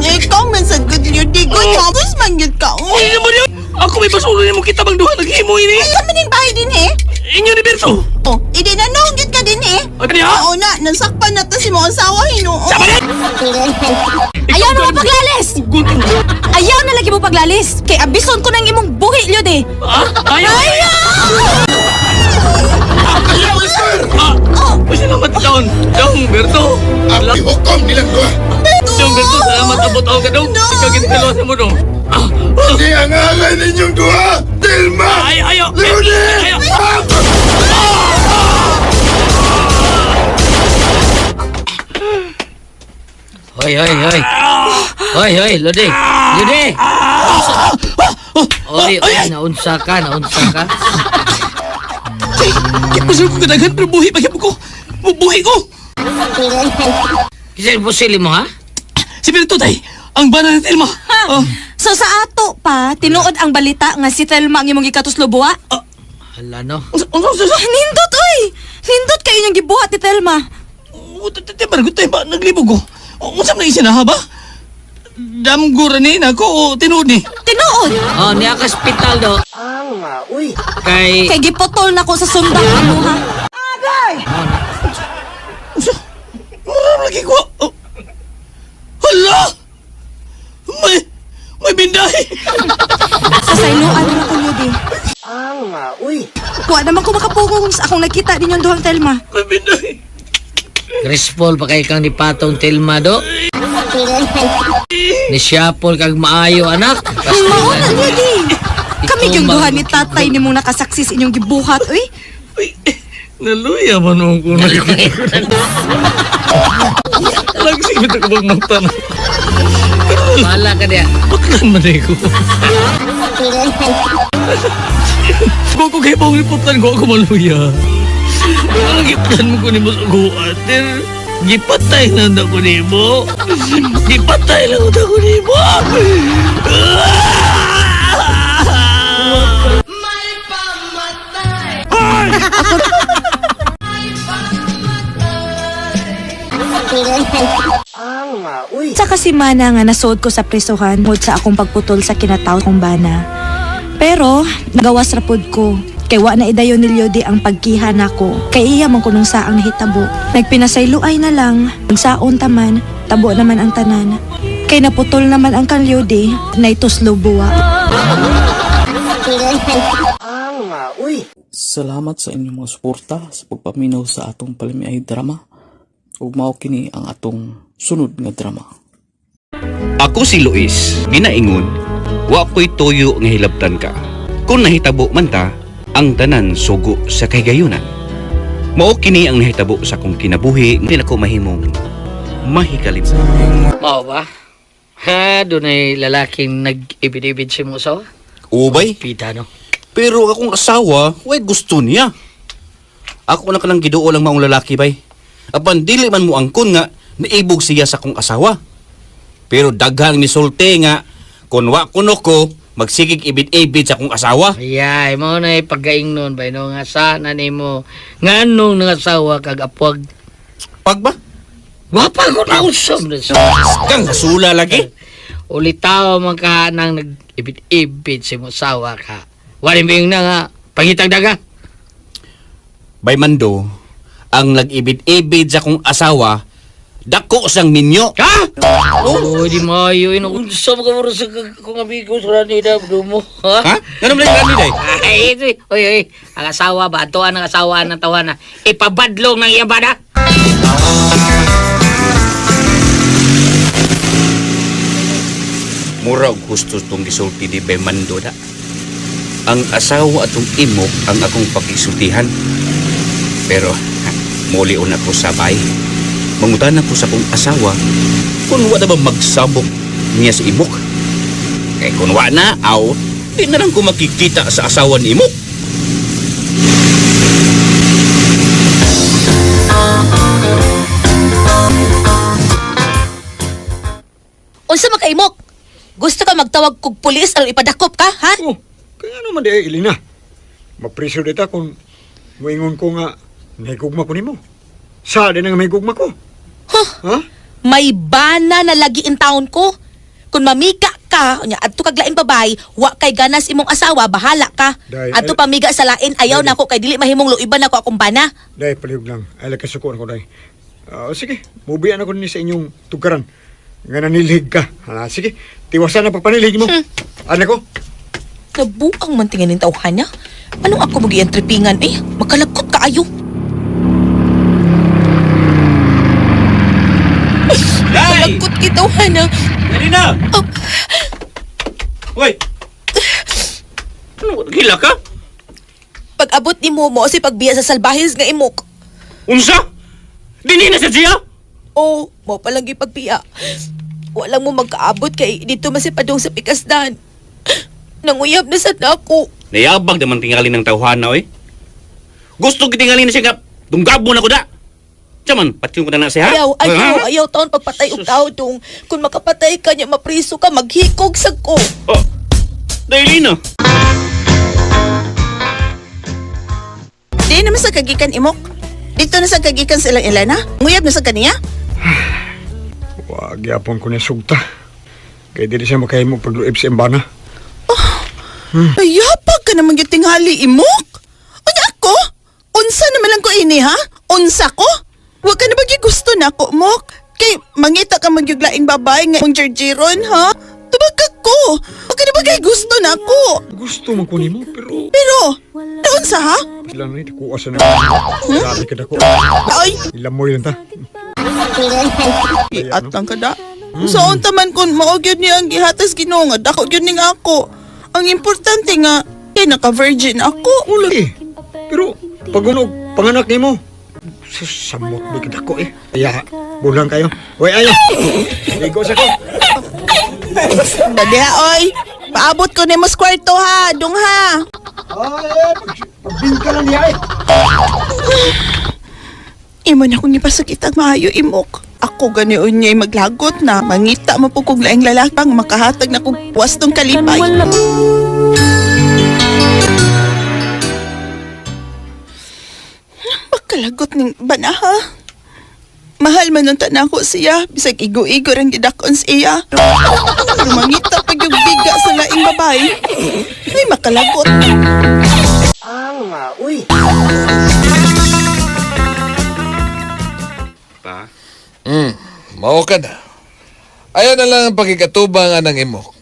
Speaker 4: Ikaw man sa good yun, di ko tapos man yun ka.
Speaker 11: Uy, naman yun. Ako may pasulo niyo mo kita bang duha naghimo ini.
Speaker 4: Kami ning bahay din eh.
Speaker 11: Inyo ni Berto.
Speaker 4: Oh, hindi na naunggit ka din eh.
Speaker 11: O, kanya?
Speaker 4: Oo na, nasakpan na to si mga asawa hinuon.
Speaker 11: Sama na!
Speaker 10: Ayaw na mo paglalis.
Speaker 11: Gunting.
Speaker 10: Ayaw na lagi mo paglalis. Kay abison ko nang imong buhi lyo di.
Speaker 11: Ayaw! Uy, salamat daon. Daon, Berto.
Speaker 12: Ang hukom nilang dua.
Speaker 11: Daon, Berto. Salamat abot ako ka daon. Ikaw ginagawa mo daon.
Speaker 12: Hindi ang alay ninyong dua! Telma!
Speaker 11: Ayaw!
Speaker 12: Leonie!
Speaker 11: Ayaw!
Speaker 6: Hoy, Lodi. Oy, naunsa ka.
Speaker 11: Pasal ko kadaghan pero buhi pa ko. Buhi ko.
Speaker 6: Kasi pusili mo ha?
Speaker 11: Si Berto, tay. Ang bana ng Telma.
Speaker 10: So sa ato pa, tinuod ang balita nga si Telma ang imong ikatuslo buwa.
Speaker 6: Hala no.
Speaker 10: Nindot oy. Nindot kayo niyang gibuhat ni Telma.
Speaker 11: Bargot tayo ba? Naglibog ko. Unsam na isinaha ba? Damgura ni na ko o tinuod ni?
Speaker 10: Tinuod.
Speaker 6: Oh, niya ka hospital do. Kay
Speaker 10: Kay giputol na ko sa sundang imuha.
Speaker 11: Mura lagi ko. Hala! May bindahi!
Speaker 10: Sa sailuan na ko di. Kuha naman ko makapugong sa akong nakita din yung duhang Telma.
Speaker 11: May bindahi!
Speaker 6: Crispol pa kay kang ni Patong Telma do. Ni Siapol kag maayo anak.
Speaker 10: Mauna niya di. Kami yung duha ni tatay ni mong nakasaksis inyong gibuhat, uy.
Speaker 11: Uy, naluya man ako na. Lagsing ito ka bang mata na.
Speaker 6: Wala ka diya.
Speaker 11: Putlan man ko. Kung ko kayo pang iputlan ko ako maluya. Ang iputlan mo ko ni Mas Uguater. Gipatay lang ako ni mo. Gipatay lang ako ni mo.
Speaker 10: Sa kasimana nga nasuod ko sa prisuhan tungod sa akong pagputol sa kinataw kong bana. Pero nagawas rapod ko. Kay wa na idayon ni Lyodi ang pagkiha nako. Kay iya man kunong saang nahitabo. Nagpinasayloay na lang. Pagsaon taman, tabo naman ang tanan. Kay naputol naman ang kan Lyodi na ituslo buwa.
Speaker 13: Salamat sa inyong mga suporta sa pagpaminaw sa atong palimiay drama. Ug mao kini ang atong sunod nga drama.
Speaker 7: Ako si Luis, ginaingon, wa ko'y tuyo nga hilabtan ka. Kung nahitabo man ta, ang tanan sugo sa kahigayunan. Mao kini ang nahitabo sa kong kinabuhi, hindi na ko mahimong mahikalim.
Speaker 6: Mao ba? Ha, doon ay lalaking nag-ibid-ibid si mo sa
Speaker 7: Ubay,
Speaker 6: pita, no?
Speaker 7: pero akong asawa, way gusto niya. Ako na kanang giduo lang maong lalaki bay. Apan dili man mo angkon nga, naibog siya sa kong asawa. Pero daghang ni sulti nga, kung wa kuno ko, magsigig ibid-ibid sa kong asawa.
Speaker 6: Ayay, mo na paggaing nun ba, no? Nga sana ni mo, nga anong nangasawa kag apwag.
Speaker 7: Pag ba?
Speaker 6: Wapa ko na usam na sa.
Speaker 7: Kang hasula lagi.
Speaker 6: Ulitaw man ka nang nag-ibid-ibid si mo sawa ka. Wali mo yung na nga, pangitang daga.
Speaker 7: Bay Mando, ang nag-ibid-ibid sa kong asawa, dako sang minyo.
Speaker 6: Ha? Oh, di mayo. Inuunsa mo ka mo sa kong amigo sa rani na mo. Ha?
Speaker 7: Ha? Ganun lang rani day?
Speaker 6: Ay, ito. Oy. Ang asawa ba? Ito ang asawa ng tawana. Ipabadlong ng iyabada.
Speaker 7: Mura og gusto tong gisulti di Bay Mando da. Ang asawa atong imok ang akong pagisultihan. Pero, muli una ko sabay. Mangutan ko sa kong asawa kung wala ba magsabog niya sa imok. Eh kung wala na, aw, di na lang ko makikita sa asawa ni imok.
Speaker 3: Unsa makaimok? Gusto ka magtawag kog pulis aron ipadakop ka, ha?
Speaker 5: Oh, kaya naman di, Elena. Mapriso dita kung muingon ko nga may gugma ko nimo. Sa din nga may gugma ko. Ha?
Speaker 3: May bana na lagi in taon ko. Kung mamika ka, nya adto kag laing babay, wa kay ganas imong asawa, bahala ka.
Speaker 5: Day,
Speaker 3: Adto pamiga sa lain, ayaw
Speaker 5: Day,
Speaker 3: nako kay dili mahimong luiban ako akong bana.
Speaker 5: Dahil palihog lang. Ay, kasukuan ko, Day. Sige, mubiyan ako ni sa inyong tugaran. Nga nanilig ka. Sige, tiwasan na pagpanilig mo. Anak ko.
Speaker 3: Nabuang man tingin ng tawhan niya. Anong ako mag-ientrepingan eh? Makalagkot ka ayo. Makalagkot kitawhan niya.
Speaker 7: Elena! Hoy! Ano, gila ka?
Speaker 3: Pag-abot ni Momo si pagbiya sa salbahis nga imok.
Speaker 7: Unsa? Dini na sa siya?
Speaker 3: Oh, mo palang ipagpiya. Walang mo magkaabot kay dito masipadong sa pikasdan. Nanguyab na sa dako.
Speaker 7: Nayabag naman tingali ng tawhana, oy. Gusto kitingali na siya nga, tunggabo na ko da. Tiyaman, pati ko na na siya, ha?
Speaker 3: Ayaw taon pagpatay og tao dong. Kung makapatay ka niya, mapriso ka, maghikog sa ko.
Speaker 7: Oh, dahil na.
Speaker 4: Di naman sa kagikan imok. Dito na sa kagikan sa ilang Elena. Nguyab na sa kaniya.
Speaker 5: Wag yapon ko na sugta. Kaya di siya makahimog pagluib sa imbana.
Speaker 4: Ayapag ka naman yung tinghali imok. Unya ako? Unsa naman lang ko ini ha? Unsa ko? Huwag ka na bagay gusto na ko, mok. Kay mangita ka magyuglaing babay nga mong jarjiron, ha? Tubag ko. Huwag ka na bagay gusto na ko.
Speaker 5: Gusto mo ko nimo, pero...
Speaker 4: Doon sa ha?
Speaker 5: Ilang na itakuha sa na. Sabi ka na ko.
Speaker 4: Ay!
Speaker 5: Ilamoy lang ta.
Speaker 4: Iat lang ka da. Saan taman kung maogyod niya ang gihatas Ginoo nga dako gyud ning ako. Ang importante nga, naka-virgin ako.
Speaker 5: Ulagi. Pero, pagunog, panganak nimo. Samot ba kita ko eh. Kaya, bulang kayo. Uy, ayo. Ligo sa ko.
Speaker 4: Dadi ha, oy. Paabot ko ni mas kwarto ha. Dung ha.
Speaker 5: Ay, pagbingka lang niya eh.
Speaker 4: Imo na kong ipasakit ang maayo, imok. Ako ganiyon niya'y maglagot na. Mangita mo po kong laing lalakang makahatag na kong puwastong kalipay. Makalagot ning bana ha? Mahal man ang tanako siya. Bisag igo-igo rin gidakon siya. Pero mangita pag yung biga sa laing babay. Ay makalagot.
Speaker 5: Uy.
Speaker 7: Pa?
Speaker 12: Mao ka na. Ayaw na lang ang pagkikatuba nga ng imo.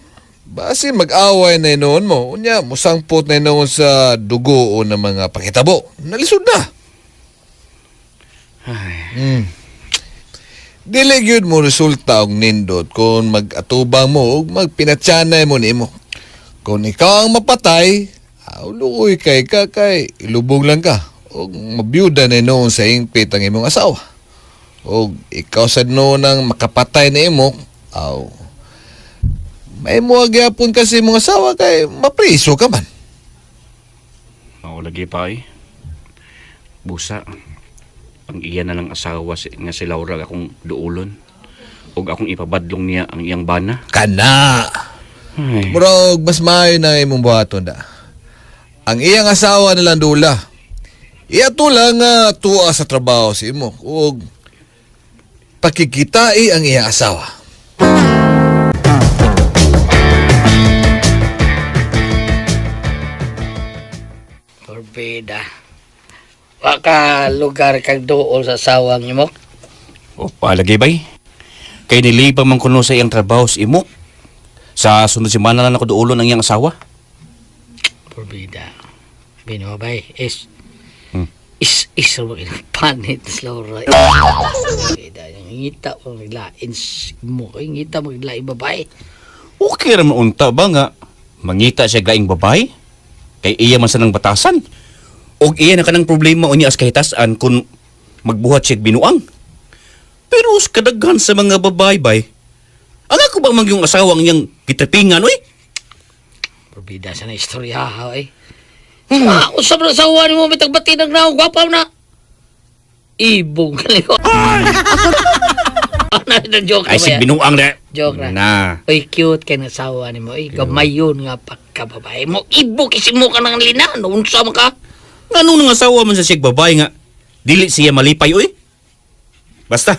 Speaker 12: Basi mag-away na inoon mo, unya, musangpot na inoon sa dugo o ng mga pakitabo. Nalisod na. Dili gyud mo resulta og nindot kung mag-atubang mo ug magpinatsanay mo nimo. Kung ikaw ang mapatay, luoy kay ka kay ilubog lang ka ug mabiyuda na noon sa ingpit ang imong asawa. Ug ikaw sad noon ang makapatay na imo, may mo gyapon kasi imong asawa kay mapriso ka man.
Speaker 7: Mao lagi pa eh. Busa. Ang iya na lang asawa nga si Laura akong duulon. Ug akong ipabadlong niya ang iyang bana.
Speaker 12: Kana.
Speaker 7: Ay.
Speaker 12: Murag mas maayo na imong buhaton da. Ang iyang asawa na lang dula. Iya tula nga tuwa sa trabaho si imo ug pakikitai ang iyang asawa.
Speaker 6: Porbida. Waka lugar kag duol sa sawang imo.
Speaker 7: O palagi bay. Kay nilibang man kuno sa iyang trabaho si imo. Sa sunod semana lang ako duulon ang iyang asawa.
Speaker 6: Porbida. Binobay is mo panit Laura. Porbida yung ngita mo maglain mo ngita mo maglain babae.
Speaker 7: Okay ra man unta ba nga mangita siya gaing babay? Kay iya man sa nang batasan. Og iya na kanang problema unya as kahitasan kung magbuhat siya binuang. Pero kadaghan sa mga babae bay, ang ako ba mang yung asawang niyang gitrepingan, oy?
Speaker 6: Porbida sa na istorya ha, eh. Usap na asawa ni mo, may tagbati ng naong gwapaw na. Ibong ka niyo. Joke
Speaker 7: Ay, si
Speaker 6: na ba yan?
Speaker 7: binuang na.
Speaker 6: Joke na.
Speaker 7: Na.
Speaker 6: Uy, cute kay nasawa ni mo. Uy, gamayon nga pagkababae mo. Ibo kisi mo ka ng lina. Unsa man ka?
Speaker 7: Ano nang asawa man sa siyang babae nga? Dili siya malipay, oy? Basta,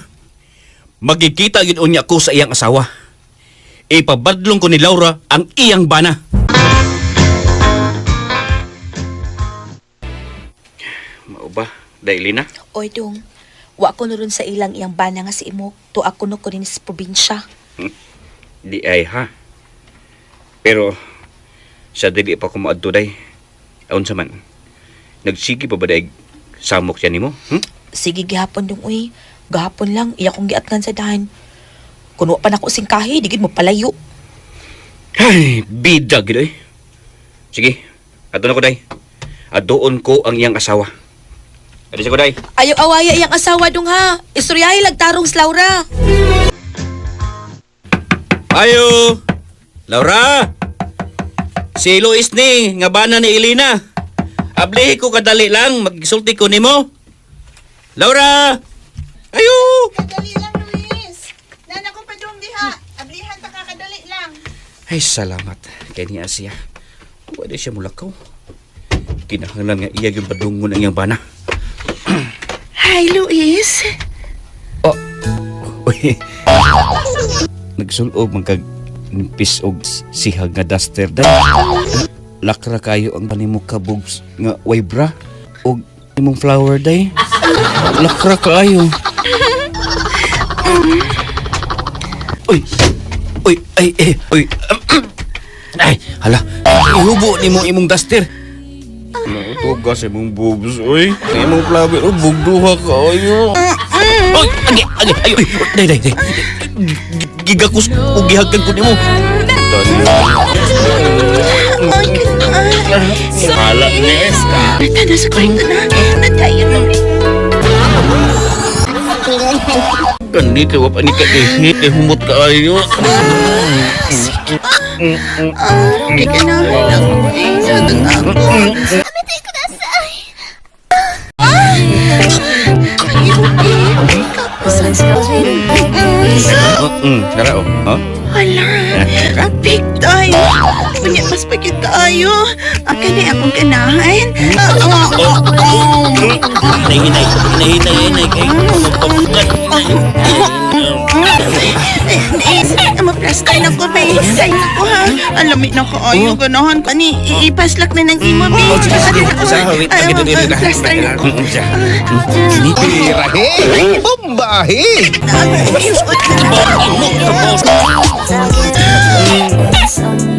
Speaker 7: magkikita yun unya ko sa iyang asawa. Ipabadlong ko ni Laura ang iyang bana. Mao ba, Dailina?
Speaker 3: Oy dong, wa ko na ron sa ilang iyang bana nga si Imok. To ako no ko din sa probinsya.
Speaker 7: Di ay ha. Pero, sa dili pa ko maadto day. Aun sa man, nagsigi pa ba daig samok siya nimo?
Speaker 3: Sige gihapon dong uy. Gahapon lang, iya kong giatgan sa dahan. Kuno pa na ko singkahi, digid mo palayo.
Speaker 7: Ay, bida gid eh. Sige, ato na ko day. Adoon ko ang iyang asawa. Adi sa ko day.
Speaker 3: Ayaw awaya iyang asawa dong ha. Istoryahay lagtarong sa Laura.
Speaker 7: Ayo! Laura! Si Luis ni, nga bana ni Elena. Ablihi ko kadali lang, magsulti ko nimo. Laura! Ayo!
Speaker 4: Kadali lang, Luis. Nana ko pa dong diha. Ablihan ta ka, kadali lang.
Speaker 7: Ay, salamat. Kaya ni Asia. Pwede siya mulakaw. Kinahanglan nga iya yung padungon ang iyang bana.
Speaker 4: Hi, Luis.
Speaker 7: Uy. Nagsulob magkag-impis og sihag nga duster dahil. Lakra kayo ang panimo kabubs nga waybra og imong flower day. Lakra kayo. Uy. Uy, uy. Ay, hala. Ihubo nimo imong duster. Tugas imong boobs, oy. Imong flower, bugduha kayo. Oy, agi, ayo. Day. Gigakus og gihagkan ko nimo. Hala, nes ka.
Speaker 4: Tana sa kwarta na. Nadayon na rin.
Speaker 7: Ganito, wapa ni ka ihit, humot kayo.
Speaker 4: Okay ka na.
Speaker 7: Tara, oh. Ha?
Speaker 4: Hala, big time. Punya mas pagkit tayo. Akin ay akong ganahan.
Speaker 7: Hinay.
Speaker 4: Maplastay na ko, babe. Say na ko, ha. Alamit na ko. Ayaw, ganahan ka ni. Ipaslak na ng imo, babe. Plaster na ko.
Speaker 12: Birahe! Bombahe!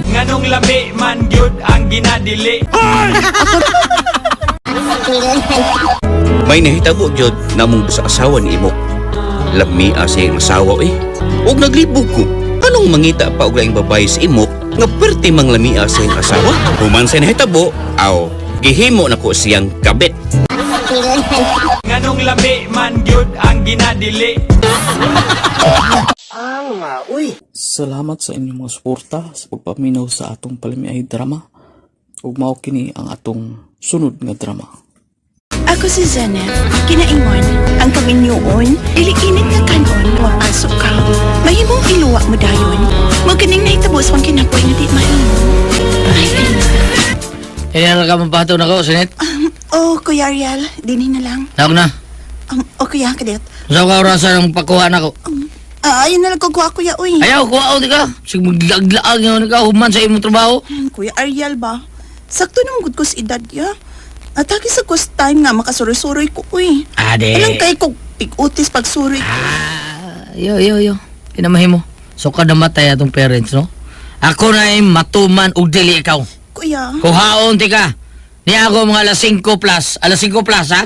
Speaker 14: Nganong labi man gyud ang ginadili.
Speaker 7: May nahitabo jud namong sa asawa ni Imok. Lamia siyang asawa Ug naglibog ko. Anong mangita pa og laing babae sa imo nga perti mang lamia siyang asawa? Human sa nahitabo, aw, gihimo na ko siyang kabit.
Speaker 14: Nganong lami man gyud ang ginadili.
Speaker 13: Salamat sa inyong mga suporta sa pagpaminaw sa atong palimiay drama. Ug mao kini ang atong sunod nga drama.
Speaker 4: Ako si Zeneth, kinaingon, ang kaminyoon, dili-init nga kanon, mapasok ka. Mahimong iluwa mo dayon, maganing nahitabos pang kinapoy nga di mahimo.
Speaker 6: Kaya ka mapato na ko, Sinet?
Speaker 4: Oh, Kuya Ariel, dinin na lang.
Speaker 6: Tawag na.
Speaker 4: Oh, Kuya, kadet.
Speaker 6: Saan ka orasan ng pakuha na ko?
Speaker 4: Ayun na lang kuha, Kuya, uy.
Speaker 6: Ayaw, kuha di ka. Sige, maglaglaag nga ka, human sa imong trabaho.
Speaker 4: Kuya Ariel ba? Sakto naman gud ko sa edad ya. Atake sa cost time nga makasuroy-suroy ko, uy.
Speaker 6: Ade.
Speaker 4: Alang kay ko pig-utis pag-suroy ko.
Speaker 6: Yo. Pinamahin mo. So ka namatay atong parents, no? Ako na yung matuman ug dili ikaw.
Speaker 4: Kuya.
Speaker 6: Kuhaon ti ka. Niya ako mga alas 5 plus. Alas 5 plus, ha?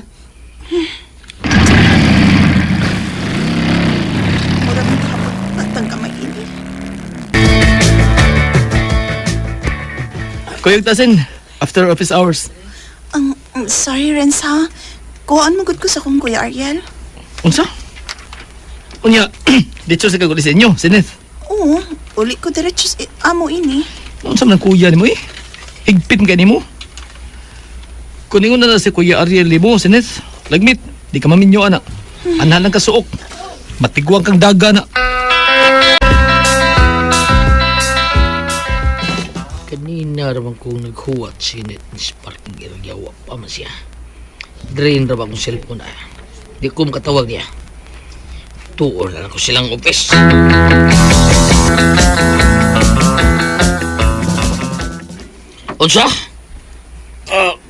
Speaker 4: Mura mo kapag batang kamay ini.
Speaker 11: Kuya Tasin, after office hours.
Speaker 4: Sorry, Renz, ha? Kuhaan mo gud ko sa kong Kuya Ariel.
Speaker 11: Unsa? Unya, dito sa kagulis inyo, Sineth.
Speaker 4: Oo, uli ko diretso sa amo ini.
Speaker 11: Unsa man ang kuya ni mo Higpit ka ni mo. Kuningon na si Kuya Ariel ni mo, Sineth. Lagmit, di ka maminyo, anak. Analang ka suok. Matigwang kang daga na.
Speaker 6: Kanina naman kong naghuwat Sinet ni Sparking iragyawa pa man siya. Drain na ba akong cellphone na. Di ko makatawag niya. Tuon na lang ko silang office. Unsa?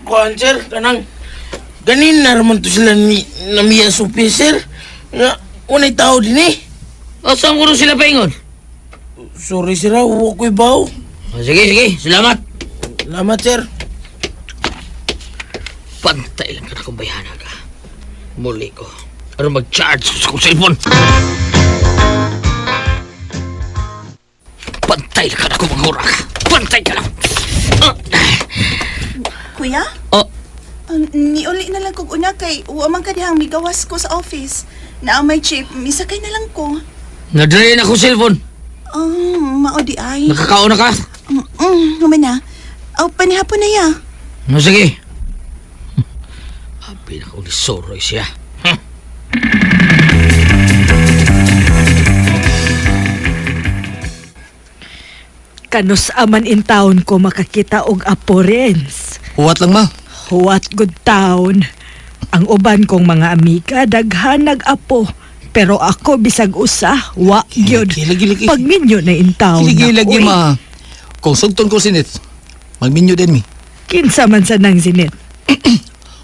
Speaker 15: Kuhan, sir, kanang ganin na naman to sila ni namiya sa office, sir. Nga, unay tao din eh.
Speaker 6: Saan ko rin sila paingon?
Speaker 15: Sorry, sir, huwag ko'y baw.
Speaker 6: Sige, salamat.
Speaker 15: Salamat, sir.
Speaker 6: Pantay lang ka na kung bayana ka. Muli ko. Ano mag-charge sa kong cellphone? Pantay lang ka na kung magmura ka. Pantay ka lang.
Speaker 4: Kuya?
Speaker 6: Oh.
Speaker 4: Niuli na lang kog una kay uamang ka dihang migawas ko sa office. Na ang may chip, misakay na lang ko.
Speaker 6: Nadrain ako cellphone.
Speaker 4: Mao di ay.
Speaker 6: Nakakauna ka?
Speaker 4: Naman na. Panihapon na ya.
Speaker 6: No, sige. Abi na kong nisoroy siya.
Speaker 10: Kanus aman in town ko makakita og apo Renz.
Speaker 11: Huwat lang, ma.
Speaker 10: Huwat good town. Ang uban kong mga amiga daghan nag-apo. Pero ako bisag usa, wa gyud. Pagminyo na in town.
Speaker 11: Lagi, ma. Kung sugton ko, Sineth, magminyo din mi.
Speaker 10: Kinsa man sa nang Zinit?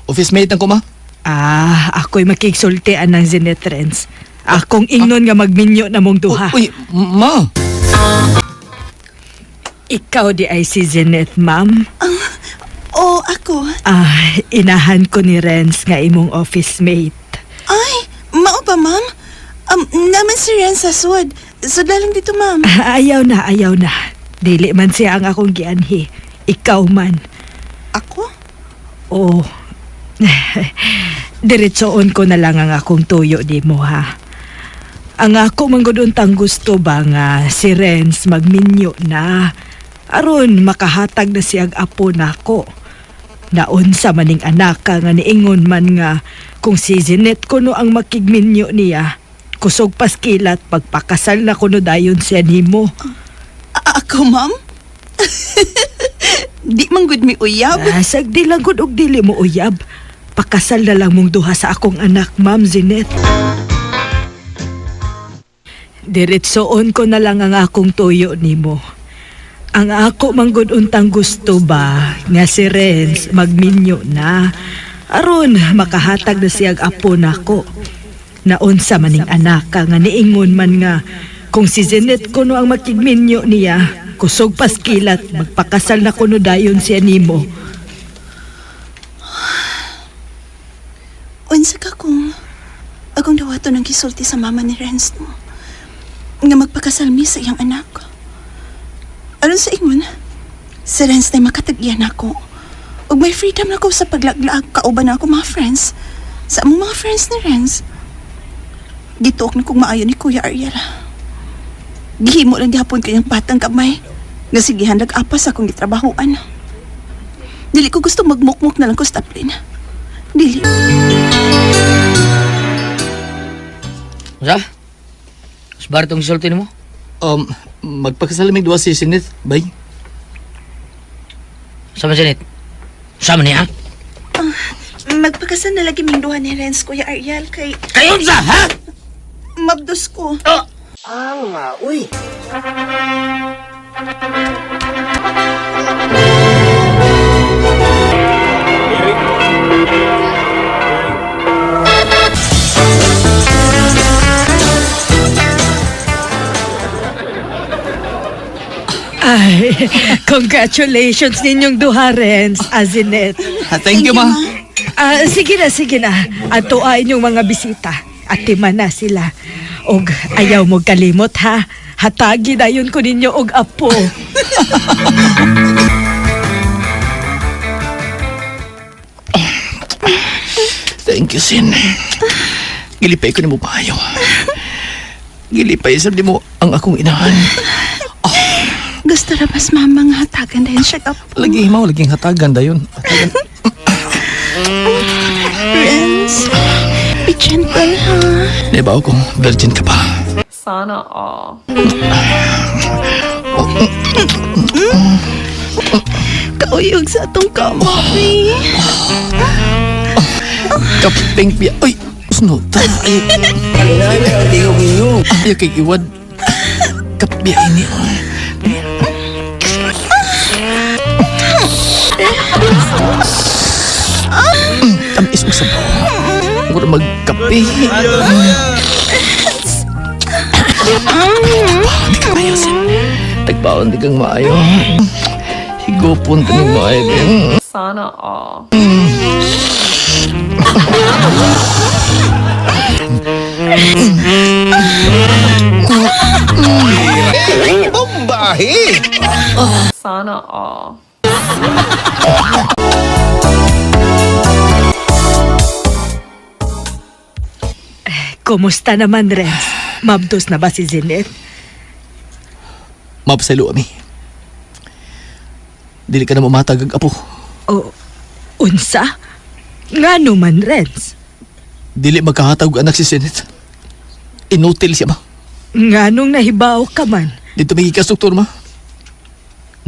Speaker 11: Office mate ang ko, ma.
Speaker 10: Ako'y makiksultian ng Zinit Renz. Akong ingnon nga magminyo na mong duha.
Speaker 11: Uy, ma.
Speaker 10: Ikaw di ay si Zinit, ma'am?
Speaker 4: Ako.
Speaker 10: Inahan ko ni Renz nga imong office mate.
Speaker 4: Ay, mao ba, ma'am? Naman si Ren sa sud. Sudalang dito, ma'am.
Speaker 10: Ayaw na. Dili man siya ang akong gianhi. Ikaw man.
Speaker 4: Ako?
Speaker 10: Oo. Diretsoon ko na lang ang akong tuyo di mo, ha? Ang ako mangguduntang gusto ba nga si Renz magminyo na. Aron makahatag na siyang apo nako. Naunsa maning anak ka nga niingon man nga kung si Zinette kuno ang makigminyo niya. Kusog paskilat pagpakasal na kuno dayon siya nimo.
Speaker 4: Ako, ma'am? Di man gud mi uyab.
Speaker 10: Sagdi lang gud og dili mo uyab. Pakasal na lang mong duha sa akong anak, Ma'am Zinette. Diretsoon ko na lang ang akong tuyo nimo. Ang ako manggod untang gusto ba nga si Renz magminyo na aron makahatag na siyang apo nako. Naunsa maning anak ka nga niingon man nga kung si Zinette kuno ang makigminyo niya, kusog paskilat magpakasal na kuno dayon siya nimo.
Speaker 4: Unsa ka kung agong dawat ato nang gisulti sa mama ni Renz no, nga magpakasalmi sa iyang anak. Aron sa ingon, si Renz na makatagyan ako. Ug may freedom na ko sa paglaglaag kauban na ako mga friends. Sa among mga friends ni Renz. Gituok na kong maayo ni Kuya Ariel. Gihimo lang gihapon ko yung batang kamay. Nga sigihan nag-apas akong gitrabahoan. Dili ko gusto magmukmuk na lang ko staplin. Dili.
Speaker 6: Sa? Sabar tong sulti mo?
Speaker 11: Magpakasalamig duwa si Sinit, bay.
Speaker 6: Sama Sinit? Sama niya?
Speaker 4: Magpakasal na lagi ming duha ni Renz, Kuya Ariel, kay...
Speaker 6: Kayon sa, ha?
Speaker 4: Mabdos ko.
Speaker 15: Uy.
Speaker 16: Ay, congratulations ninyong duha, Renz, Azinet.
Speaker 11: Thank you, ma.
Speaker 16: Sige na. Atuain yung mga bisita. Atima na sila. Og ayaw mo kalimot, ha? Hatagi na yun ko ninyo og apo.
Speaker 11: Thank you, Sin. Gilipay ko ni mo payo. Gilipay sa di mo ang akong inahan.
Speaker 4: Gusto na mas mamang hatagan dahil siya apo.
Speaker 11: Lagi mo, laging hatagan dayon.
Speaker 4: Renz, be gentle, ha?
Speaker 11: Diba ako, virgin ka pa.
Speaker 9: Sana all.
Speaker 4: Kauyog sa atong kamay.
Speaker 11: Kaping piya. Uy, sunod. Ayaw kay iwad. Kapya ini. Tamis mo sa bawa. Huwag magkape. Di ka maayo, Sin. Tagbaon di kang maayo. Higopon ka ng maayo.
Speaker 9: Sana all.
Speaker 12: Bombahe!
Speaker 9: Sana all.
Speaker 16: Kumusta naman, Renz? Mabdos na ba si Zinet?
Speaker 11: Mapasalo kami. Dili ka na mamatag ang apo.
Speaker 16: O, unsa? Nga naman, Renz?
Speaker 11: Dili magkahatag og anak si Sinet. Inutil siya ma.
Speaker 16: Nga nung nahibaw ka man?
Speaker 11: Dito may ikasuktor ma.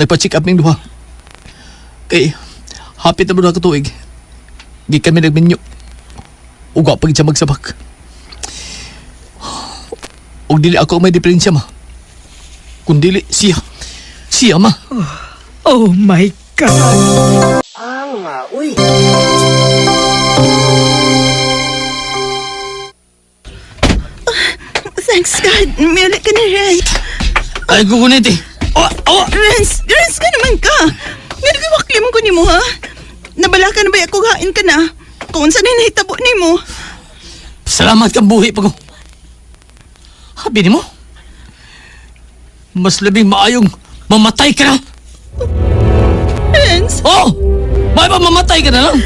Speaker 11: Nagpa-check up ning duha. Kay, hapit na mo na katuig. Di kami nagminyo. Uga pag siya magsabak. Og dili ako may diferensya ma. Kung dili siya. Siya ma.
Speaker 16: Oh my God.
Speaker 15: Uy.
Speaker 4: Thanks God. May ulit ka na, Renz.
Speaker 11: Ay, kukunit eh.
Speaker 4: Renz ka naman ka. Nga nagwakli mo ko ni mo, ha? Nabala ka na ba ako hain ka na? Kung saan na hitabo ni mo.
Speaker 11: Salamat kang buhi pa ko. Habi ni mo. Mas labing maayong mamatay ka na.
Speaker 4: Renz?
Speaker 11: Oh! May ba mamatay ka na lang?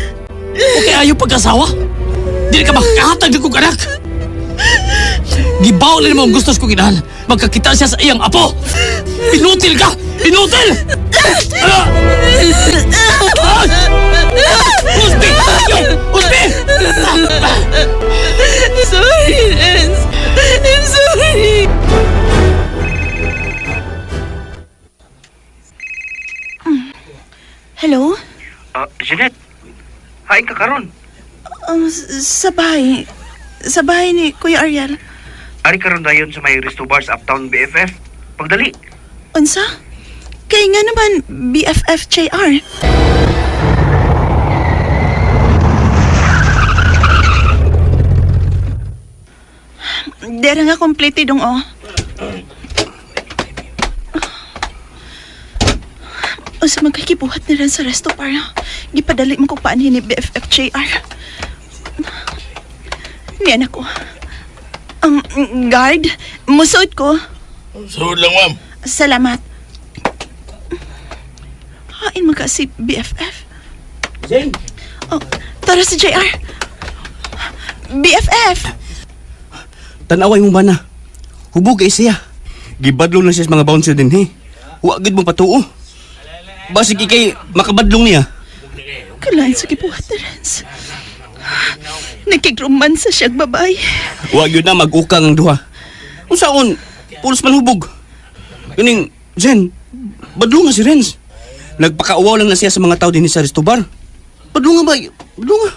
Speaker 11: Okay, ayaw pagkasawa? Dili ka makakahatag ng kong anak. Gibaw na naman ang gustos kong inahan. Magkakita siya sa iyang apo. Pinutil ka! Pinutil! Uspi! Uspi!
Speaker 4: Sorry, Renz. I'm sorry. Hello?
Speaker 17: Jeanette, hain ka karon.
Speaker 4: Sa bahay. Sa bahay ni Kuya Ariel.
Speaker 17: Ari karon dayon sa may Resto Bars Uptown BFF. Pagdali.
Speaker 4: Unsa? Kaya nga naman, BFF JR. Dera nga complete dong, oh. O sa magkakibuhat na rin sa resto para gipadali mo kung paano ni BFF JR. Niyan ako. Guard, musuot ko.
Speaker 15: Suod lang, ma'am.
Speaker 4: Salamat. Hain mo ka si BFF.
Speaker 11: Zane?
Speaker 4: Oh, tara si JR. BFF!
Speaker 7: Tanaway mo ba na? Hubog kay siya. Gibadlong na siya sa mga bouncer din, he. Huwag mo patuo. Basig ikay makabadlong niya.
Speaker 4: Kalain sa kibuhat na Renz. Nakikromansa siyang babae.
Speaker 7: Huwag yun na mag-ukang ang duha. Kung saan, pulos man hubog. Ganing, Zen, badlong nga si Renz. Nagpakauwaw lang na siya sa mga tao din sa Ristobar. Badlong nga ba? Badlong nga.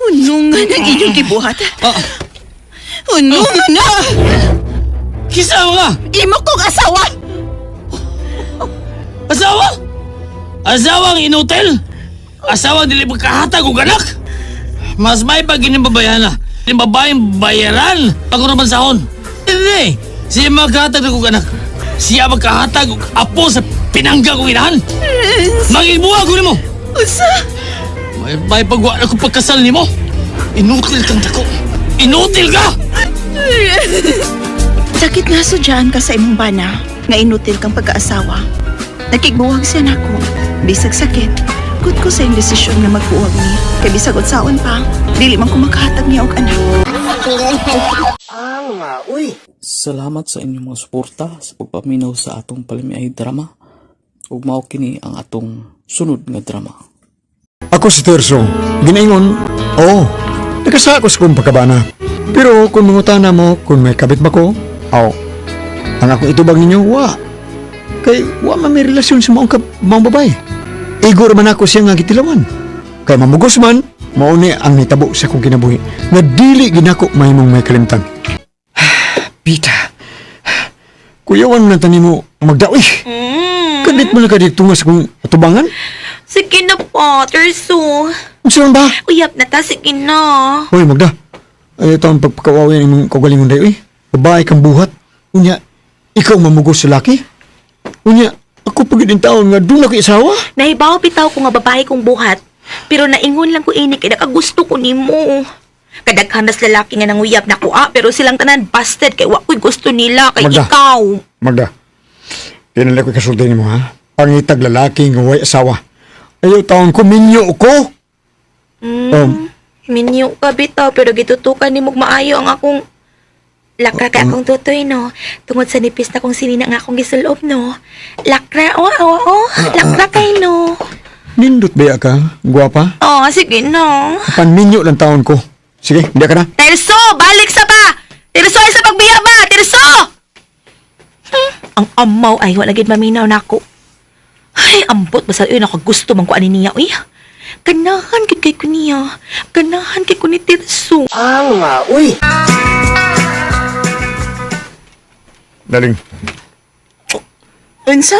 Speaker 4: Hunungan ang inyong kibuhat. Hunungan na!
Speaker 15: Kisawa nga!
Speaker 4: Imo kong asawa!
Speaker 15: Asawa? Asawang inutel? Asawang dili magkahatag og anak? Mas may pag babayana. Yung babayang bayaran pag naman sahon. Hindi! Siya magkahatag og anak. Siya magkahatag og apo sa pinangga kong inahan. Magigbuha ko ni mo!
Speaker 4: Usa?
Speaker 15: May pagwa na ko pagkasal ni mo. Inutil kang dako. Inutil ka!
Speaker 4: Sakit nga so dyan ka sa imong bana nga inutil kang pagkaasawa. Nakikbuwag siya nako. Bisag sakit. Good ko sa iyong desisyon na magbuwag ni. Kay bisag unsaon pa. Dili man ko makahatag niya og anak.
Speaker 13: Salamat sa inyong mga suporta sa pagpaminaw sa atong palimiay drama. Ug mao kini ang atong sunod nga drama.
Speaker 5: Ako si Terso. Ginaingon, oo, nagkasa ako sa kong pagkabana. Pero kung mangutana mo, kung may kabit ba ko, ang akong itubag ninyo, wa. Kay, wa man may relasyon sa maong babae. Igor man ako siya nga gitilawan. Kay mamugos man, mauni ang nitabo sa kong kinabuhi. Nga dili ginako mahimong may kalimtan. Pita, kuyawan mo na tani mo magdawi. Kadit mo na kadit tungas kong atubangan?
Speaker 3: Sige na po, Terso.
Speaker 5: Saan ba?
Speaker 3: Uyap na ta, sige na.
Speaker 5: Hoy, Magda. Ay, ito ang pagpakawawin ng mong kagalingon dayo eh. Babae kang buhat. Unya, ikaw mamugos sa laki? Unya, ako pagiging taon nga doon na kay isawa?
Speaker 3: Nahibaw bitaw ko nga babae kong buhat. Pero naingon lang ko ini kay nakagusto ko nimo. Kadaghanas lalaki nga nanguyap na kuha pero silang tanan busted kay wa ko'y gusto nila kay
Speaker 5: Magda.
Speaker 3: ikaw.
Speaker 5: Magda, pinala ko kasulti mo ha? Pangitag lalaki nga way asawa. Ayaw taon ko, minyo ko.
Speaker 3: Minyo ka bitaw pero gitutukan ni mong maayo ang akong lakra kay akong tutoy no. Tungod sa nipis na kong sinina nga akong gisulob no. Lakra lakra kay no.
Speaker 5: Nindot ba ka? Guwapa?
Speaker 3: Oh, sige no.
Speaker 5: Pan minyo lang taon ko. Sige, hindi ka na.
Speaker 3: Terso, balik sa pa! Terso ay sa pagbiya ba? Terso! Ang amaw ay wala gid maminaw nako. Ay, ambot basta yun ako gusto man ko ani niya. Uy, ganahan gid kay ko niya. Ganahan kay ko ni Terso.
Speaker 4: Uy!
Speaker 5: Daling.
Speaker 4: Unsa?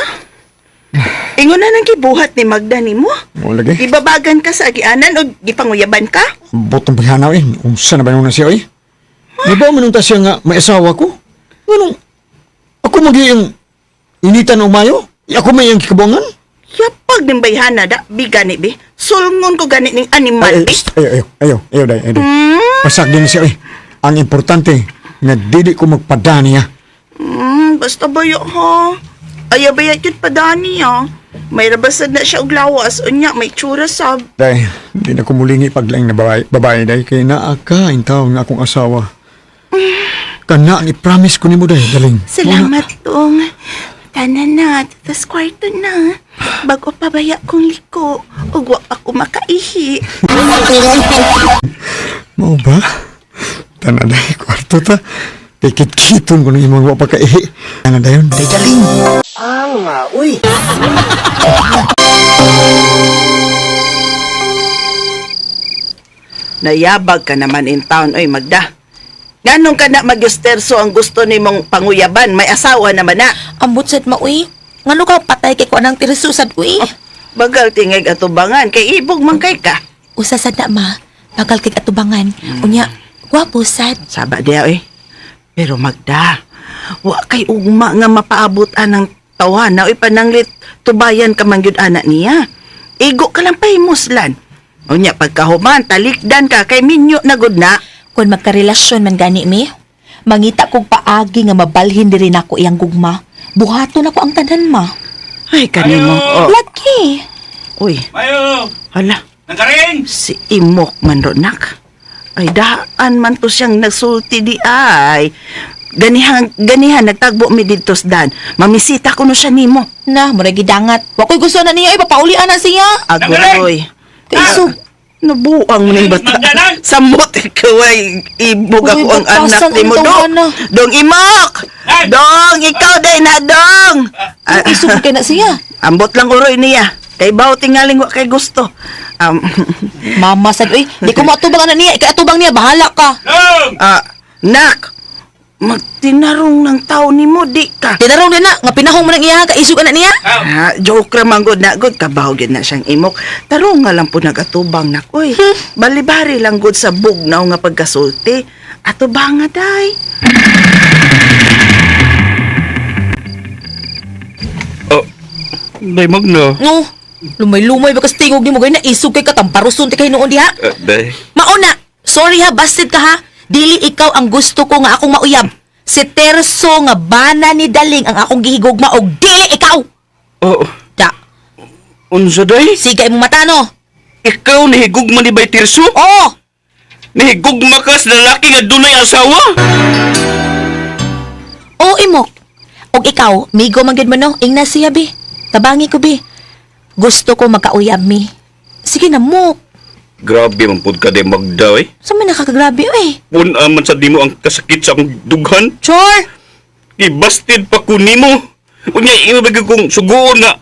Speaker 4: Ingon na nang gibuhat ni Magda nimo?
Speaker 5: Mo lagi.
Speaker 4: Ibabagan ka sa agianan o gipanguyaban ka?
Speaker 5: Botong paghanaw eh. Unsa na ba yung siya eh? Di ba manunta siya nga may asawa ko? Anong? Ako magiging initan o mayo? Ako may ang kikabuangan?
Speaker 4: Yapag ng bayhana da, bigani bi. Sulngon ko gani ning animal bi.
Speaker 5: Ayaw, day. Pasak din siya eh. Ang importante, nga dili ko magpadani niya.
Speaker 4: Basta bayo ha. Ayaw bayat yun padani ha. May rabasad na siya og lawas. Unya, may tsura sab.
Speaker 5: Day, hindi na kumulingi paglaing na babae day. Kaya naaka ang tao nga akong asawa. Kana ang i-promise ko ni mo day, daling.
Speaker 4: Salamat tong. Tanan na, tas kwarto na. Bago pabaya kong liko. Ug wa ako makaihi.
Speaker 5: Mo ba? Tanan day, kwarto ta. Pikit-kiton ko ng imong wa pagkaihi. Tanan dayon, day daling.
Speaker 4: Uy! Nayabag ka naman in town, oy Magda. Ganong ka na magyosterso ang gusto ni mong panguyaban, may asawa naman na.
Speaker 3: Ambot sad mauy. Ngano ka patay kay ko nang Terso sad uy?
Speaker 4: Bagal tingig atubangan, kay ibog man kay ka.
Speaker 3: Usa sad na ma. Bagal kay atubangan. Unya, gwapo sad.
Speaker 4: Saba diya, oy. Pero Magda, Wa kay ugma nga mapaabot anang tawana oy pananglit tubayan ka man gyud anak niya. Igo ka lang pahimuslan. Unya pagkahuman talikdan ka kay minyo na gud na.
Speaker 3: Kung magkarelasyon man gani mi, mangita kong paagi nga mabalhin diri nako iyang gugma. Buhaton ako ang tanan ma.
Speaker 4: Ay kanimo. Oh.
Speaker 3: Lagi.
Speaker 4: Uy.
Speaker 14: Mayo!
Speaker 4: Hala.
Speaker 14: Nagkaring!
Speaker 4: Si Imok man ro nak. Ay daan man to siyang nagsulti di ay. Ganihan nagtagbo mi didto dan. Mamisita ko no siya nimo.
Speaker 3: Na, mura gidangat. Wa ko'y gusto na niya, ipapaulian na siya.
Speaker 4: Agoy. Kaiso, nabuang mo ng bata. Samot ikaw ay ibog ako ang anak ni mo, Dong. Dong Imok! Dong, ikaw day na, Dong!
Speaker 3: Isog ka na siya.
Speaker 4: Ambot lang uroy niya. Kay baw tingaling wa kay gusto.
Speaker 3: Mama, sad, uy, di ko matubang na niya. Ikaatubang niya, bahala ka.
Speaker 4: Nak! Magtinarong ng tao ni mo, di ka.
Speaker 3: Tinarong din na, nga pinahong mo ng iya, kaisog na niya.
Speaker 4: Joke raman good na good, kabahog na siyang Imok. Tarong nga lang po nagatubang na, uy. Balibari lang good sa bugnaw nga pagkasulti. Atubang nga, day.
Speaker 7: Day Magna.
Speaker 3: No, lumay-lumay ba kastingog ni mo gaya na isog kay katamparusun ti kay noon diha.
Speaker 7: Day.
Speaker 3: Mauna, sorry ha, busted ka ha. Dili ikaw ang gusto ko nga akong mauyab. Si Terso nga bana ni Daling ang akong gihigugma og dili ikaw.
Speaker 7: Oh.
Speaker 3: Da.
Speaker 7: Unsa day?
Speaker 3: Sige imong mata no.
Speaker 7: Ikaw nahigugma ni Bay Tirso?
Speaker 3: Oo.
Speaker 7: Nahigugma ka sa lalaki nga dunay asawa?
Speaker 3: Oo, Imok. Og ikaw, migo man gyud mo no, ingna siya bi. Tabangi ko bi. Gusto ko magkauyab mi. Sige na mo.
Speaker 7: Grabe man pud ka day Magda eh.
Speaker 3: Sa may nakakagrabe eh.
Speaker 7: Pun aman sa dimo ang kasakit sa akong dughan.
Speaker 3: Sure.
Speaker 7: Ibasted pa ko nimo. Unya imabag kong sugoon nga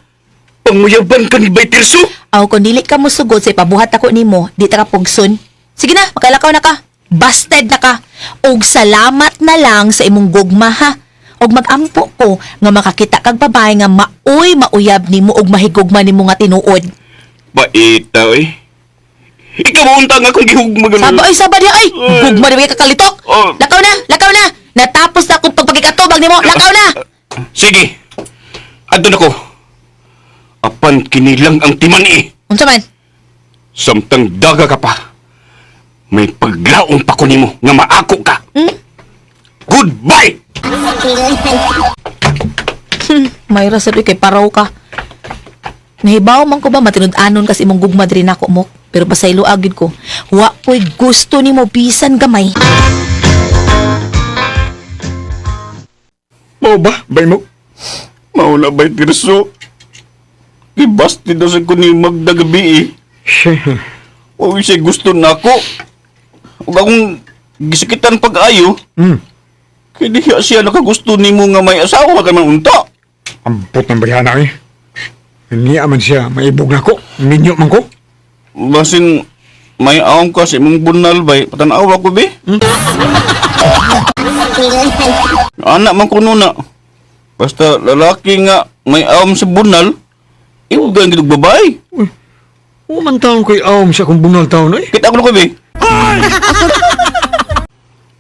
Speaker 7: panguyaban ka ni Bay Tirso.
Speaker 3: Aw kung dili ka mo sugod sa ipabuhat ako nimo, di ta ka pugson. Sige na, makalakaw na ka. Busted na ka. Og salamat na lang sa imong gugma ha. Og magampo ko nga makakita kag babae nga mauyab nimo og mahigugma nimo nga tinuod.
Speaker 7: Baita eh. Ikaw mauntang akong gihugma ganun.
Speaker 3: Saba diha ay. Gugma di ba kakalitok? Lakaw na. Natapos na akong pagpagikatubag nimo. Lakaw na.
Speaker 7: Sige. Adto na ko. Apan kinilang ang timan eh.
Speaker 3: Unsa man?
Speaker 7: Samtang daga ka pa. May paglaong pa ko nimo nga maako ka. Goodbye!
Speaker 3: Mayra sabi kay paraw ka. Nahibaw man ko ba matinud-anon kasi imong gugma diri nako mo. Pero pasaylo agid ko. Wa ko'y gusto nimo bisan gamay.
Speaker 5: Mao ba, Bay mo?
Speaker 7: Mauna Bay Tirso. Ibasti daw sa ko ni Magda gabi eh. O siya gusto na ako. Huwag akong gisikitan pag-ayo. Kaya di siya nakagusto ni mo nga may asawa ka man unta.
Speaker 5: Ampot ng barihana eh. Hindi man siya, maibog na ko. Minyo man ko.
Speaker 7: Basin may awang ka sa imong bunal bay. Patanaw ako be. Anak man ko nuna. Basta lalaki nga may awam sa bunal. Iwagan gitog babae.
Speaker 5: Man taon ko'y awam siya kung bunal taon eh.
Speaker 7: Kita ko na ko be.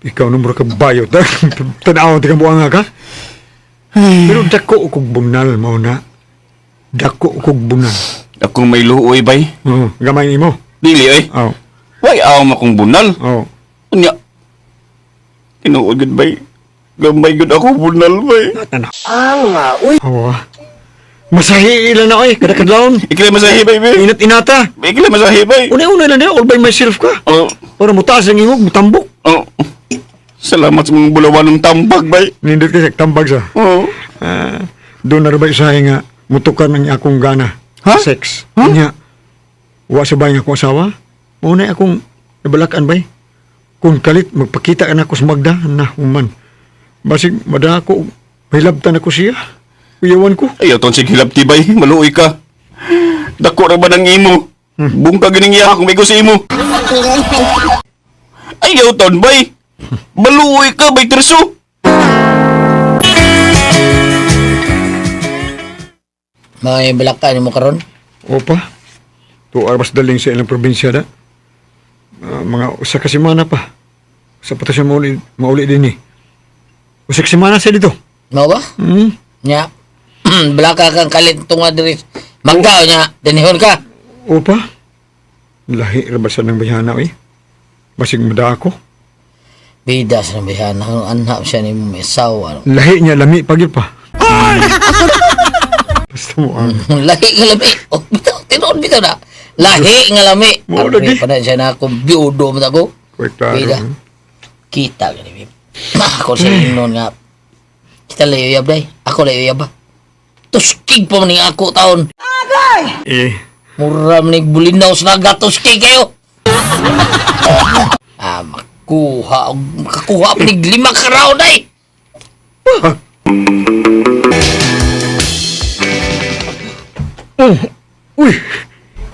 Speaker 5: Ikaw numero ka bayo. Tanaw, tika buang nga ka. Pero dako kog bunal mo na. Dako kog bunal.
Speaker 7: Akong may luoy bay.
Speaker 5: Oo, gamay ni mo.
Speaker 7: Dili ay.
Speaker 5: Oo.
Speaker 7: Way awam akong bunal.
Speaker 5: Oo.
Speaker 7: Unya. Tinuod gud bay. Gamay gud ako bunal bay.
Speaker 5: Uy. Awa. Masahi ilan na oy, kada-kadlawon.
Speaker 7: Ikilay masahi bay bay.
Speaker 5: Inat-inata.
Speaker 7: Ikilay masahi bay.
Speaker 5: Una-una lang all by myself ka.
Speaker 7: Oo.
Speaker 5: Para mutaas ang ingog, mutambok.
Speaker 7: Oo. Salamat sa mga bulawan ng tambag bay.
Speaker 5: Nindot kasi tambag sa.
Speaker 7: Oo.
Speaker 5: Doon na rin ba isahe nga mutukan ng akong gana.
Speaker 7: Ha?
Speaker 5: Sex.
Speaker 7: Ha?
Speaker 5: Nya. Wa sa bay nga akong asawa. Muna akong nabalakan bay. Kung kalit magpakita ka na ako sa Magda na human. Basig madako mahilabtan ako siya. Uyawan ko.
Speaker 7: Ayaw ton sige hilabti bay. Maluoy ka. Dako ra ba ng imo? Bungka gining iya kung may ko sa imo. Ayaw ton bay. Maluoy ka bay Tirso.
Speaker 6: May balakan mo karon?
Speaker 5: Opa. Tuar mas daling sa ilang probinsya da. Mga usa ka semana pa. Sa pato siya mauli din eh. Usik semana siya dito.
Speaker 6: Mau ba? Nya. Belaka kang kalit tunga diri. Magdaw nya, dinihon ka.
Speaker 5: Opa. Lahi rabasan ng bayana eh. Basig mada ako.
Speaker 6: Bida sa bihana, anak siya ni Mesaw.
Speaker 5: Lahi niya lami pagil pa. Basta mo ang...
Speaker 6: Lahi nga lami. Oh, tinuod bitaw na. Lahi nga lami. Abi pa na siya na akong biudo mo ako. Bida. Kita gani. Ako sa inon nga. Kita layo yab day. Ako layo yab ba. Tuskig pa maning ako taon.
Speaker 5: Agay!
Speaker 6: Mura maning bulinaw sa nagatuskig kayo. Makakuha pa ning 5 karaw day.
Speaker 5: Oh, uy,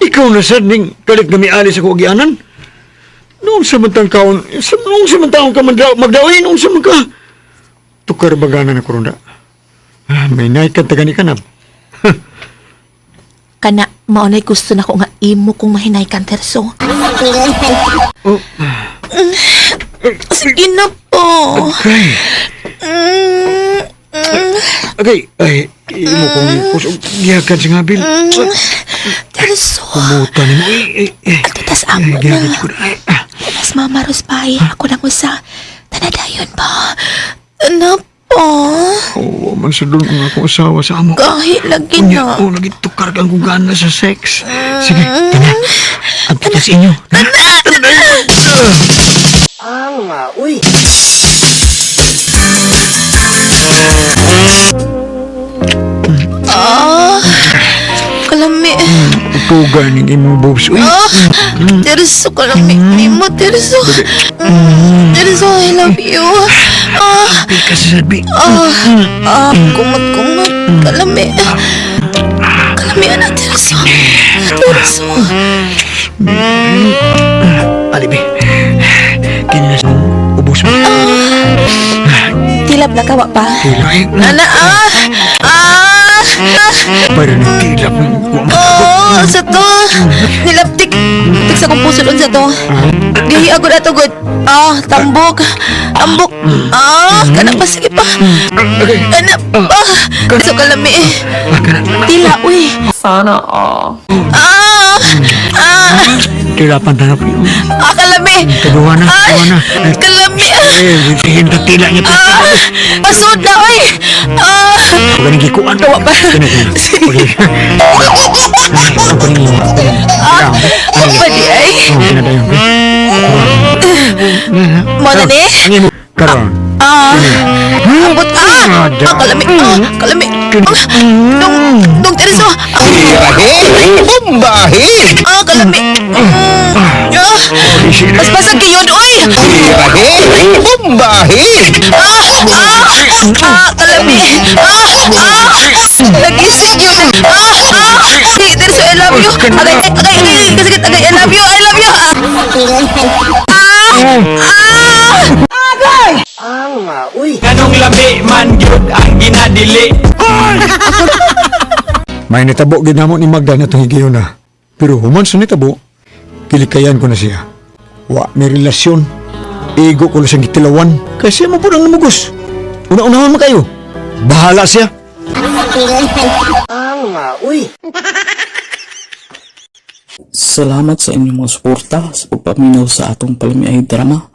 Speaker 5: ikaw na sad ning kalit na miali sa kuagyanan. Noong samantang kaon, noong samantang ka magdawin, noong samang ka. Tukar baganan ako ronda. May naik ka tagani kanab.
Speaker 3: Kana, maunay gusto na ko nga imo kung mahinay kan Terso. Sige na po.
Speaker 5: Okay, ay, imo kong pusog giyakan sa ngabil.
Speaker 3: Terso.
Speaker 5: Kumuta ni mo.
Speaker 3: Altutas amo na. Mas mamaros pa ako lang usa. Tanadayon ba? Ano po?
Speaker 5: Oo, man sa doon ang akong asawa sa amo.
Speaker 3: Kahit lagi na.
Speaker 5: Oo, lagi tukar kang gugana sa sex. Sige, tana. Ang kita sa inyo. Tana!
Speaker 4: Uy!
Speaker 3: Kalami.
Speaker 5: Tuga ning imong boobs. Uy!
Speaker 3: Terso, kalami. Nimo, Terso. Terso, I love you.
Speaker 5: Sabi ka sa sabi.
Speaker 3: Kumot. Kalami. Kalami, anak, Terso. Terso.
Speaker 5: Alibi. Kinilas mong ubos mo.
Speaker 3: Tilap na kawa pa.
Speaker 5: Tilap na.
Speaker 3: Ana,
Speaker 5: Para nang tilap ng
Speaker 3: sa to. Nilaptik. Tik sa kong puso doon sa to. Gahi agad ato good. Tambok. Ambok. Kanak pa, sige pa. Kanak pa. So kalami. Tila, uy.
Speaker 9: Sana all.
Speaker 5: Tilapan tanap yun.
Speaker 3: Kalami.
Speaker 5: Kaduwa na.
Speaker 3: Kalami.
Speaker 5: Tingin ka tila niya.
Speaker 3: Pasod na, uy.
Speaker 5: Huwag ka nang gikuan.
Speaker 3: Kawa pa.
Speaker 5: Okay.
Speaker 3: Pwede ay.
Speaker 5: Pinadayon.
Speaker 3: Mona ni?
Speaker 5: Karon.
Speaker 3: Ambot. Kalami. Kalami. Dong Terso.
Speaker 12: Bumbahi!
Speaker 3: Kalami. Mas pasag kayo, uy.
Speaker 12: Bumbahi!
Speaker 3: Kalami. Nagising yun. Terso, I love you. Agay, kasagit, agay, I love you.
Speaker 14: Kanong labi man gyud ang ginadili.
Speaker 5: May natabo ginamo ni Magda na itong higayon na. Pero human sa natabo, kilikayan ko na siya. Wa, may relasyon. Ego ko lang siyang gitilawan. Kasi mo po nang namugos. Una-unahan mo kayo. Bahala siya.
Speaker 13: Salamat sa inyong mga suporta sa pagpaminaw sa atong Palimiay drama.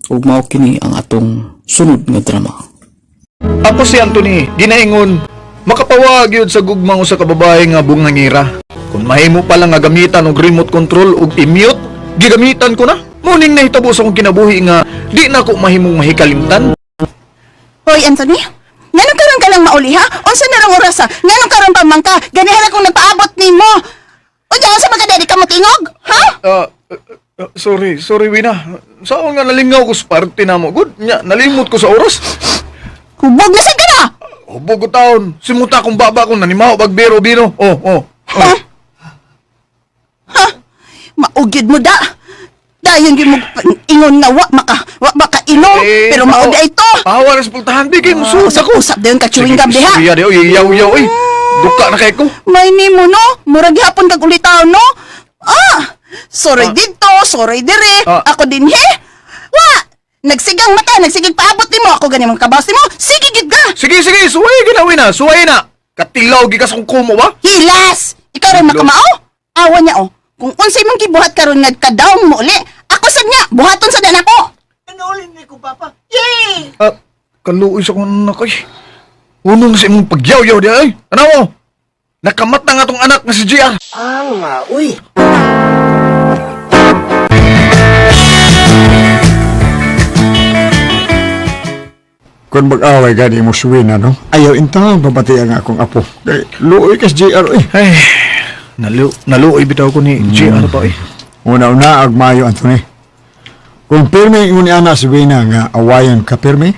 Speaker 13: Ug mao kini ang atong sunod nga drama.
Speaker 18: Ako si Anthony, ginaingon, makapawag yun sa gugmang sa kababae nga bungangira. Kung mahimo pa lang nga gamitan og remote control ug i-mute, gigamitan ko na. Muning nahitabo sa akong kinabuhi nga di na ko mahimong mahikalimtan.
Speaker 4: Hoy, Anthony? Nganong karon ka lang mauli, ha? Unsa na rang oras, ha? Nganong karon pa man ka? Ganihan akong nagpaabot nimo. Unya, unsa man ka dali ka mo tingog? Ha?
Speaker 18: Sorry Wina. Saan nga nalingaw ko sa party na mo? Good, nalimot ko sa oras.
Speaker 4: Hubog na ka na!
Speaker 18: Hubog ko taon. Simuta kong baba ko nanimaw pag biro-biro.
Speaker 4: Maugid mo da. Dayon gyud mo ingon nga wa maka inom, pero maud ay to.
Speaker 18: Pahawa na sa pultahan, di kayo musuh.
Speaker 4: Usap dayon ka chewing gum diha.
Speaker 18: Sige, yaw, duka na kay ko.
Speaker 4: May nimo no, murag hapon kag ulitaw no. Sorry dito, sorry dire. Ako din he. Wa, Nagsigang mata, nagsigig paabot nimo ako gani mga kabaos nimo. Sige gid ka.
Speaker 18: Sige, suway ginawin na, suway na. Katilaw, gikas kong kumo ba?
Speaker 4: Hilas! Ikaw rin makamao? Awa niya oh. Kung unsay mong gibuhat karon nga kadaw mo uli, ako sad niya, buhaton sa dan ako.
Speaker 15: Naulin ni ko, Papa. Yay!
Speaker 18: Kaluoy sa kong anak ay. Unong sa imong pagyaw-yaw di ay. Ano mo? Nakamat na nga tong anak na si JR.
Speaker 15: Uy.
Speaker 5: Kung mag-away gani mo suwin, ano? Ayaw intang babati ang akong apo. Kay luoy kas JR, eh.
Speaker 18: Ay, naluoy bitaw ko ni JR to eh.
Speaker 5: Una-una, agmayo, Anthony. Kung pirme yung ni Ana Suwina nga awayan ka pirme,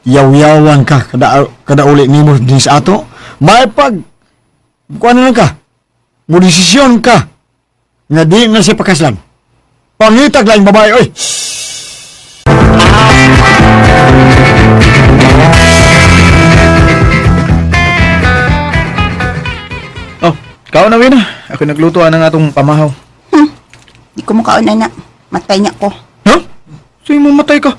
Speaker 5: yaw-yawan ka kada uli ni mo din sa ato, may pag, kuha na lang ka, mo desisyon ka, nga di na siya pakaslan. Pangitag lang babae, oy!
Speaker 18: Oh, kao na Wina. Ako nagluto ng atong pamahaw.
Speaker 4: Di ko makaon na. Matay niya ko.
Speaker 18: Ha? Sa'yo mo matay ka?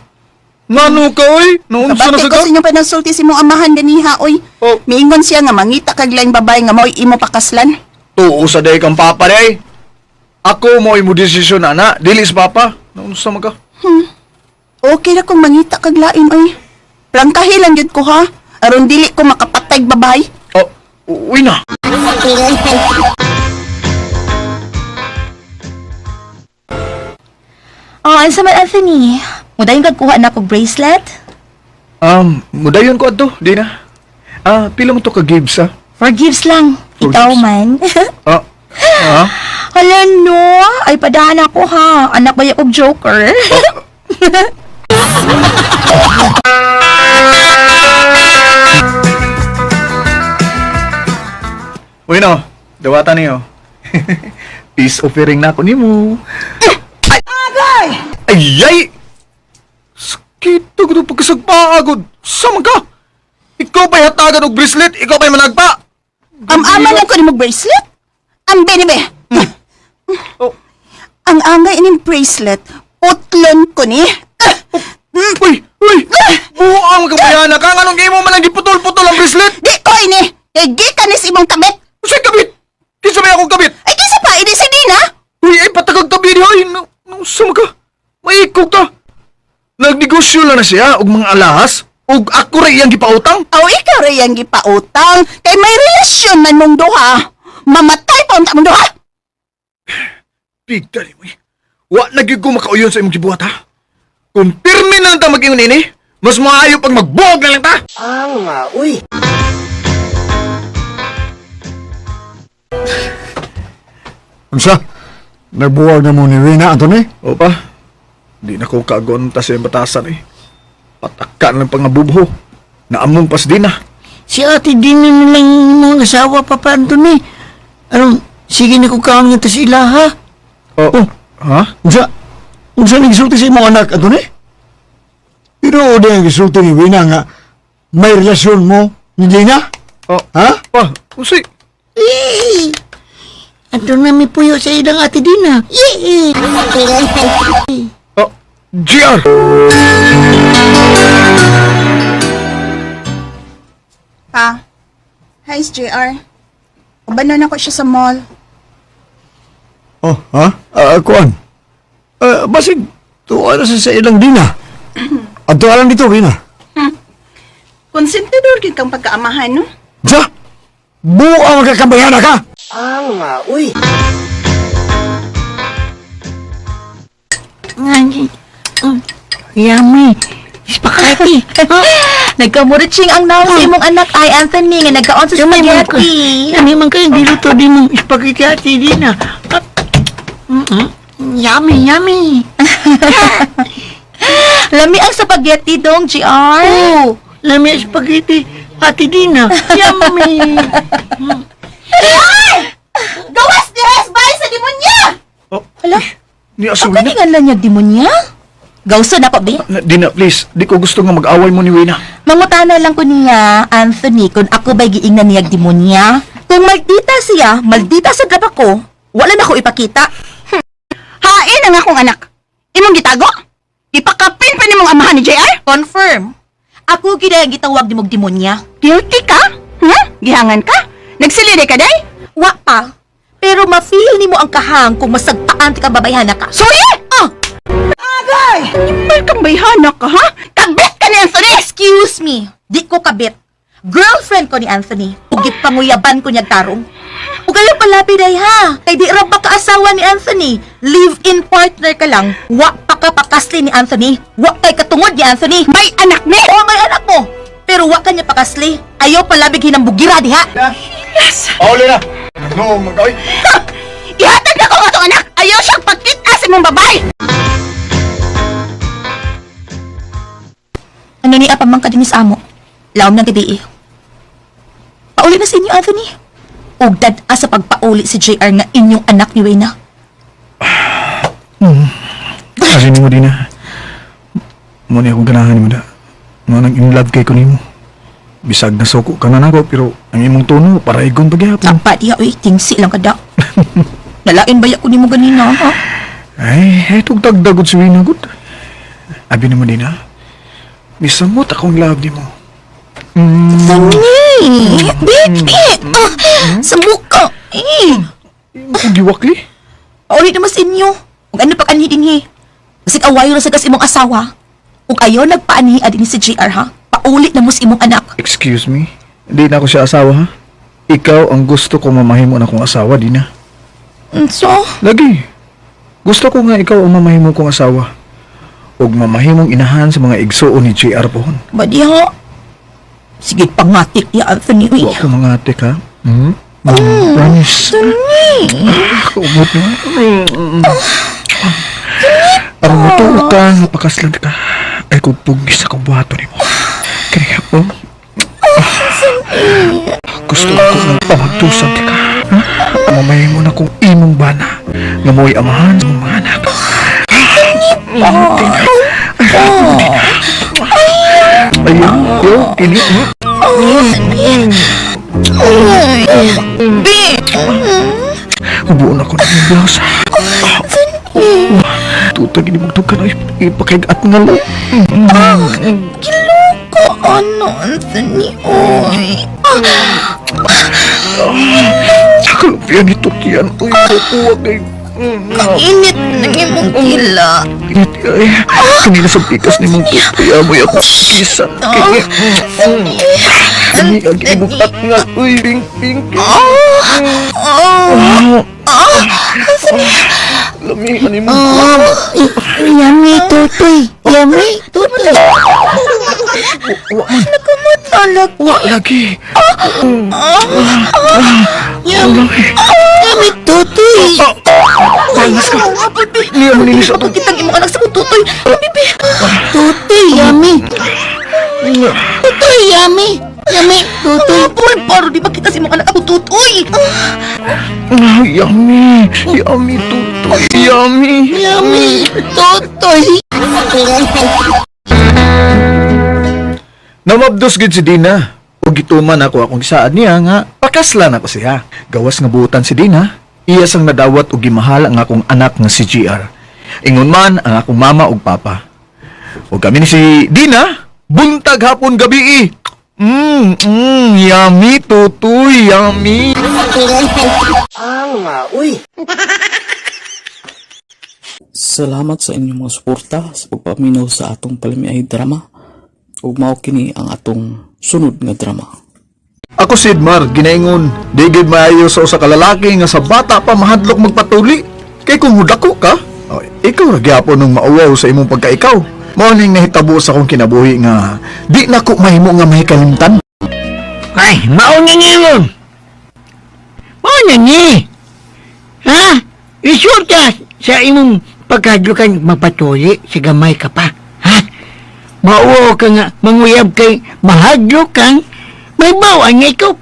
Speaker 18: Ngano ka, oy? Naunsa na
Speaker 4: Kabati
Speaker 18: sa
Speaker 4: ko sa inyong panansulti si mong amahan ganiha, oy. Miingon siya nga mangita kag laing babae nga mo'y imo pakaslan.
Speaker 18: Tuo sa day kang papa day. Ako mo imo desisyon ana, dili sa papa. Naunsa man ka?
Speaker 4: Okay na kung mangita kag lain, oy. Prangkahilan yun ko ha. Aron dili ko makapatay babae.
Speaker 18: Oh, uwi na.
Speaker 3: Oh, ano sa man, Anthony? Mudayon kagkuha na kog bracelet?
Speaker 18: Mudayon ko ato, di na. Pila mo to ka gives, ha?
Speaker 3: For gifts lang.
Speaker 18: For
Speaker 3: Ikaw
Speaker 18: gifts?
Speaker 3: man.
Speaker 18: Ha?
Speaker 3: Hala no, ay padahan ako ha. Anak ba yung joker?
Speaker 18: Uy no, dawatan niyo. Peace offering na ako nimo. Ay! Sakit ko ito pagkasagpaagod. Sama ka? Ikaw ba'y hatagan og bracelet? Ikaw ba'y managpa?
Speaker 4: Ama lang ko ni bracelet? Ang benibe. Ang angay ining bracelet, putlon ko ni.
Speaker 18: Uy! Buang kabayana ka! Anong game mo man ang giputol-putol ang bracelet?
Speaker 4: Di ko ini! Igi ka ni si imong kabit!
Speaker 18: Sa'y kabit? Kinsa may akong kabit?
Speaker 4: Ay kinsa pa? Idi si Dina?
Speaker 18: Uy, ay patagag tabi di ay! Sama ka? Maikog ka! Nagnegosyo lang na siya og mga alahas ug ako rin iyang gipautang?
Speaker 4: Aw, ikaw rin yung gipautang. Kay may relasyon man mong duha. Mamatay pa unta mong duha.
Speaker 18: Bigta ni mo eh. Wa nagig ko makauyon sa imong gibuhat ha? Kung pirmi na lang ta mag-ingon ini, mas maayo pag magbuhog na lang ta!
Speaker 15: Uy.
Speaker 5: Unsa? Nagbuwag na mo ni Wina, Anthony?
Speaker 18: Opa, di na ko kagonta sa batasan eh. Patakan lang pangabubho. Naamong pas din na.
Speaker 15: Si ate din na nilang mga asawa, Papa Anthony. Sige na ko kaon nga ta sila, ha?
Speaker 18: Ha?
Speaker 5: Unsa nagsulti sa imong anak, Anthony? Pero di ang gisulti ni Wina nga may relasyon mo, hindi na? Ha?
Speaker 18: Usay.
Speaker 15: Yay! Ato na may puyo sa ilang ate din, ha? Yay!
Speaker 18: GR!
Speaker 4: Pa, hi, JR. Ubanan ako siya sa mall.
Speaker 5: Ha? Kuan? Basig, tuwa na sa ilang dina. At tuwa lang dito, Wina.
Speaker 4: Konsentidor gid kang pagkaamahan, no?
Speaker 5: Diya! Buang magkakabayana ka!
Speaker 15: Uy. Yummy. Spaghetti.
Speaker 3: Nagkamuritsing ang naon sa imong anak ay Anthony nga nagkaon sa spaghetti.
Speaker 15: Yummy man kayo diluto din mong spaghetti ate din, ha? Yummy.
Speaker 3: Lami ang spaghetti dong, GR.
Speaker 15: Oh, lami ang spaghetti ate din, ha? Yummy.
Speaker 4: Gawas ni Hesbay sa demonya!
Speaker 3: Hala?
Speaker 18: Ni
Speaker 3: Ang
Speaker 18: Asawina?
Speaker 3: kaningan niya demonya? Gawsa na pa, be?
Speaker 18: Dina, please. Di ko gusto nga mag-away mo ni Wina.
Speaker 3: Mangutana lang ko niya, Anthony, kung ako ba'y giingnan niya demonya. Kung maldita siya, maldita sa drama ko, wala na ko ipakita.
Speaker 4: Hain ang akong anak. Imong gitago? Ipakapin pa ni mong amahan ni JR?
Speaker 3: Confirm. Ako gina gitawag ni mong demonya.
Speaker 4: Guilty ka? Gihangan ka? Nagsilide ka, day?
Speaker 3: Wa pa. Pero ma-feel nimo ang kahang kung masagtaan ti ka babayhana ka.
Speaker 4: Suye! Agay! May kambayhana ka, ha? Kabit ka ni Anthony!
Speaker 3: Excuse me. Di ko kabit. Girlfriend ko ni Anthony. Ugit panguyaban ko niyag tarong. Ug ayaw palapi day ha. Kay di ra ba ka asawa ni Anthony? Live-in partner ka lang. Wa pa ka pakasli ni Anthony. Wa kay katungod ni Anthony.
Speaker 4: May anak ni!
Speaker 3: Oo, may anak mo. Pero wa ka niya pakasli. Ayaw palabig hinambugira diha.
Speaker 4: Yes!
Speaker 18: Pauli na! No, magawin!
Speaker 4: Ihatag na ko nga itong anak! Ayaw siyang pagkita sa mong babae!
Speaker 3: Ano ni apamang kadinis amo? Laom ng gabi eh. Pauli na sa inyo, Anthony. Ug dad-a sa pagpauli si JR nga inyong anak ni Wayna.
Speaker 18: Kasi ni mo din na. Muna akong ganahan mo da. Nang in love kay ko ni mo. Bisag na suko ka na nako, pero ang imong tono, para igon pagyapon.
Speaker 3: Sampa diha, uy, tingsi lang kada. Nalain baya ko ni mo ganina, ha?
Speaker 18: Ay, itong dagdagod si Wina, good. Abi naman din na. Misamot akong love ni mo.
Speaker 3: Baby! Sa buka!
Speaker 18: Akong giwakli?
Speaker 3: Pauli naman sa inyo. Kung ano pag-anhi din, he. Kasi awayo na sa gas imong asawa. Kung ayaw nagpa-anhi adin si JR, ha? Paulit na mo sa imong anak.
Speaker 18: Excuse me? Hindi na ako siya asawa, ha? Ikaw ang gusto ko mamahimo na kong asawa, di na.
Speaker 3: So?
Speaker 18: Lagi. Gusto ko nga ikaw ang mamahimo kong asawa. Ug mamahimong inahan sa mga igsuon ni JR pohon.
Speaker 3: Ba di ha? Sige, pangatik ya, Anthony. Uy.
Speaker 18: Huwag ko mangatik, ha? Promise. Kaumot na. Aram mo to ka, napakaslan ka. Ay kung pugis akong buhato ni mo. Kaya po. Gusto ko ng pamagtusan ka. Mamay mo na kung imong bana. Nga mo'y amahan sa mga anak. Ayaw, kini. Hubuon ako na yung blouse. Tutag inimugtog ka na ipakagat nga lang.
Speaker 3: Kiloko, ano, Anthony? Uy.
Speaker 18: Kalumpian ni Tukian. Uy, kukuwag ay.
Speaker 3: Kainit ng imong kila.
Speaker 18: Init ay. Kanina sa pikas ni mong tutoy. Amoy ako kisan. Kani ang inimugtat nga. Uy, ping. Lami, ano mo?
Speaker 3: Yummy, tutoy. Yummy, tutoy. Nagkamatalag.
Speaker 18: Wak lagi.
Speaker 3: Yummy, tutoy.
Speaker 18: Panas ka. Niya mo nilis ako.
Speaker 3: Kitang imong anak sa mong tutoy. Bibi. Tutoy, yummy. Tutoy, yummy. Yummy, tutoy. Boy, paro di ba kita si mong anak ako tutoy?
Speaker 18: Yummy. Yummy, tutoy. Yummy.
Speaker 3: Yummy, tutoy.
Speaker 18: Namabdos gid si Dina. Ug gituman ako akong isaad niya nga pakaslan ako siya. Gawas nga buutan si Dina. Iya sang nadawat ug gimahal ang akong anak nga si GR. Ingon man ang akong mama ug papa. Ug kami ni si Dina buntag hapon gabi. Yummy, tutoy, yummy.
Speaker 13: Salamat sa inyong mga suporta sa pagpaminaw sa atong Palimiay drama. Ug mao kini ang atong sunod nga drama.
Speaker 18: Ako si Edmar, ginaingon, di gid maayo sa usa ka lalaki nga sa bata pa mahadlok magpatuli. Kay kung hudako ka, ikaw ra gyapon nung mauwaw sa imong pagkaikaw. Mao ning nahitabo sa akong kinabuhi nga di na ko mahimo nga mahikalimtan.
Speaker 15: Ay, mao na niyo. Mao na ni. Ha? Isure ka sa imong pagkadlukan magpatuli sa gamay ka pa. Ha? Mao ka nga manguyab kay mahadlok kang may bawang nga ikaw.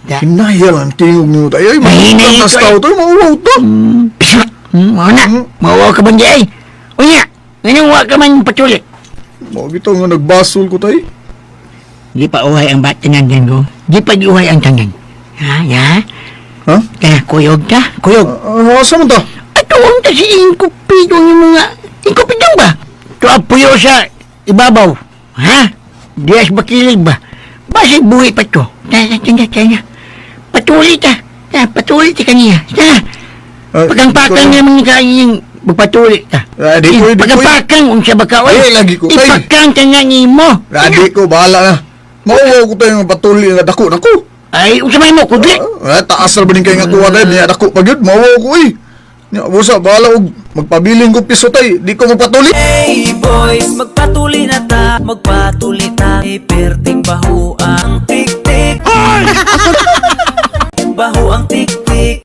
Speaker 18: Hinayal ang tingog niyo tayo. Ay,
Speaker 15: Mahinay
Speaker 18: mahinas tao to, mauwaw to.
Speaker 15: Mao na, mauwaw ka man di ay. Unya, ngayon wa ka man patuli.
Speaker 18: Mao bitaw nga nagbasol ko tayo.
Speaker 15: Di pa uhay ang batingan yan ko. Di pa di uhay ang tangan. Ha? Ya?
Speaker 18: Ha?
Speaker 15: Kaya kuyog ka? Kuyog.
Speaker 18: Asa mo to?
Speaker 15: Ato ang tasiin ko pito ng mga
Speaker 19: Ikaw pitang ba? Tuapuyo sa ibabaw. Ha? Diyas bakilig ba? Basig buhay pa to. Tanya. Patuloy ta. Patuloy ta kaniya. Pagkang-pakang niya mga kanyang magpatuloy ta.
Speaker 18: Di ko.
Speaker 19: Pagkang-pakang kung siya baka.
Speaker 18: Ay, lagi ko.
Speaker 19: Ipakang ka nga ni mo.
Speaker 18: Di ko, bahala na. Mauwaw ko tayo ng patuloy na dako.
Speaker 19: Ay, usamay mo, kudli.
Speaker 18: Taas na ba rin kayo nga kuha tayo? Niya dako pag yun, mauwaw ko eh. Busa, bahala og magpabiling ko piso tayo. Di ko magpatuloy.
Speaker 20: Hey boys, magpatuloy na ta. Magpatuloy ta. Iperting baho ang tik-tik. Baho ang tik-tik.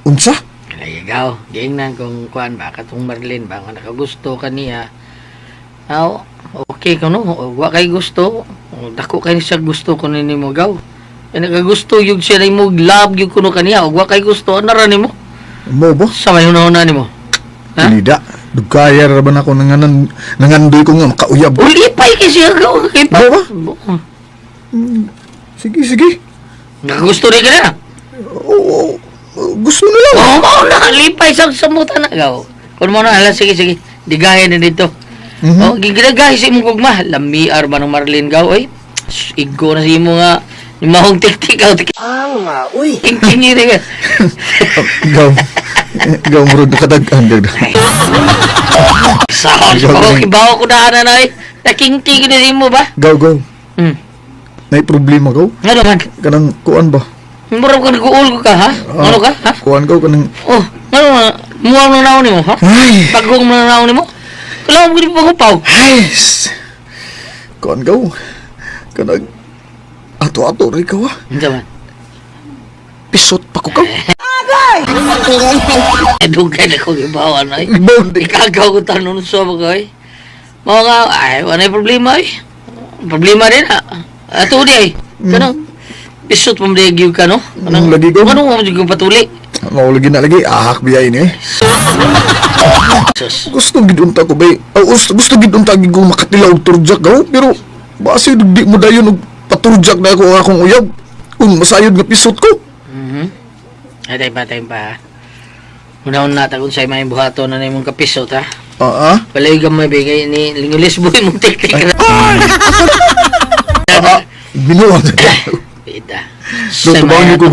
Speaker 18: Unsa?
Speaker 6: Ikaw, gingnan kung kuan ba, katong Marlene ba, nga nakagusto ka niya. Now, okay ka no, wa kay gusto, dako kay siya gusto ko nini mo gaw. Kaya nakagusto yung siya na mo, love yung kuno kaniya, wa kay gusto, anara ni mo?
Speaker 18: Mo ba?
Speaker 6: Sa may una ni mo? Ha?
Speaker 18: Tinida, dugkaya raban ako nangandoy ko nga makauyab.
Speaker 6: Ulipay kay siya gaw, kay pa.
Speaker 18: Mo ba? Sige.
Speaker 6: Nakagusto rin ka na?
Speaker 18: Oo. Gusto na lang.
Speaker 6: Oo, nakalipay sa samutan na gaw. Kung mo na, sige, digahin na dito. Oh, giginagahi sa imong gugma. Lamiar ba ng Marlene gaw, oy? Igo na sa imo nga. Yung mahong tik-tik gaw.
Speaker 19: Nga, uy.
Speaker 6: King-king ka.
Speaker 18: Gaw mo rin nakadagaan.
Speaker 6: Sahos ko, kibaw ko na na, oy. Naking-ting na sa imo ba?
Speaker 18: Gaw. May problema gaw?
Speaker 6: Nga naman.
Speaker 18: Kanang kuan ba?
Speaker 6: Murag ko nag-uul ka, ha? Ano ka, ha?
Speaker 18: Kuan gaw kanang...
Speaker 6: Oh, ano nga? Muwang na naon ni mo, ha?
Speaker 18: Ay!
Speaker 6: Pagkong na naon ni mo? Kailangan mo ko di pangupaw.
Speaker 18: Ay! Kuan gaw. Kanang... Ato-ato rin gaw, ha?
Speaker 6: Hindi man.
Speaker 18: Pisot pa ko gaw.
Speaker 19: Agay!
Speaker 6: Dugay na kong ibawan, ay.
Speaker 18: Bondi.
Speaker 6: Ikagaw ko tanong sa mga, ay. Mga nga, ay, wala yung problema, ay. Problema rin, ha? Ato di, ay. Kanang... Pisot mo maligiw ka, no?
Speaker 18: Anong lagi ko?
Speaker 6: Ano mo maligiw patuli?
Speaker 18: Maulagi na lagi. Ahak biya ini eh. Gusto gidunta ko ba? Gusto gidunta ko makatilaw og turjak gaw. Pero base di mo dayon og paturjak na ako akong uyab. Kung masayod nga pisot ko.
Speaker 6: Atay pa. Una-una tagon sa imong buhato na imong kapisot, ha? Palay ka may bigay ni Lingulis boy mong tik-tik ka.
Speaker 18: Binuwag.
Speaker 6: Ida.
Speaker 18: Tubangi ko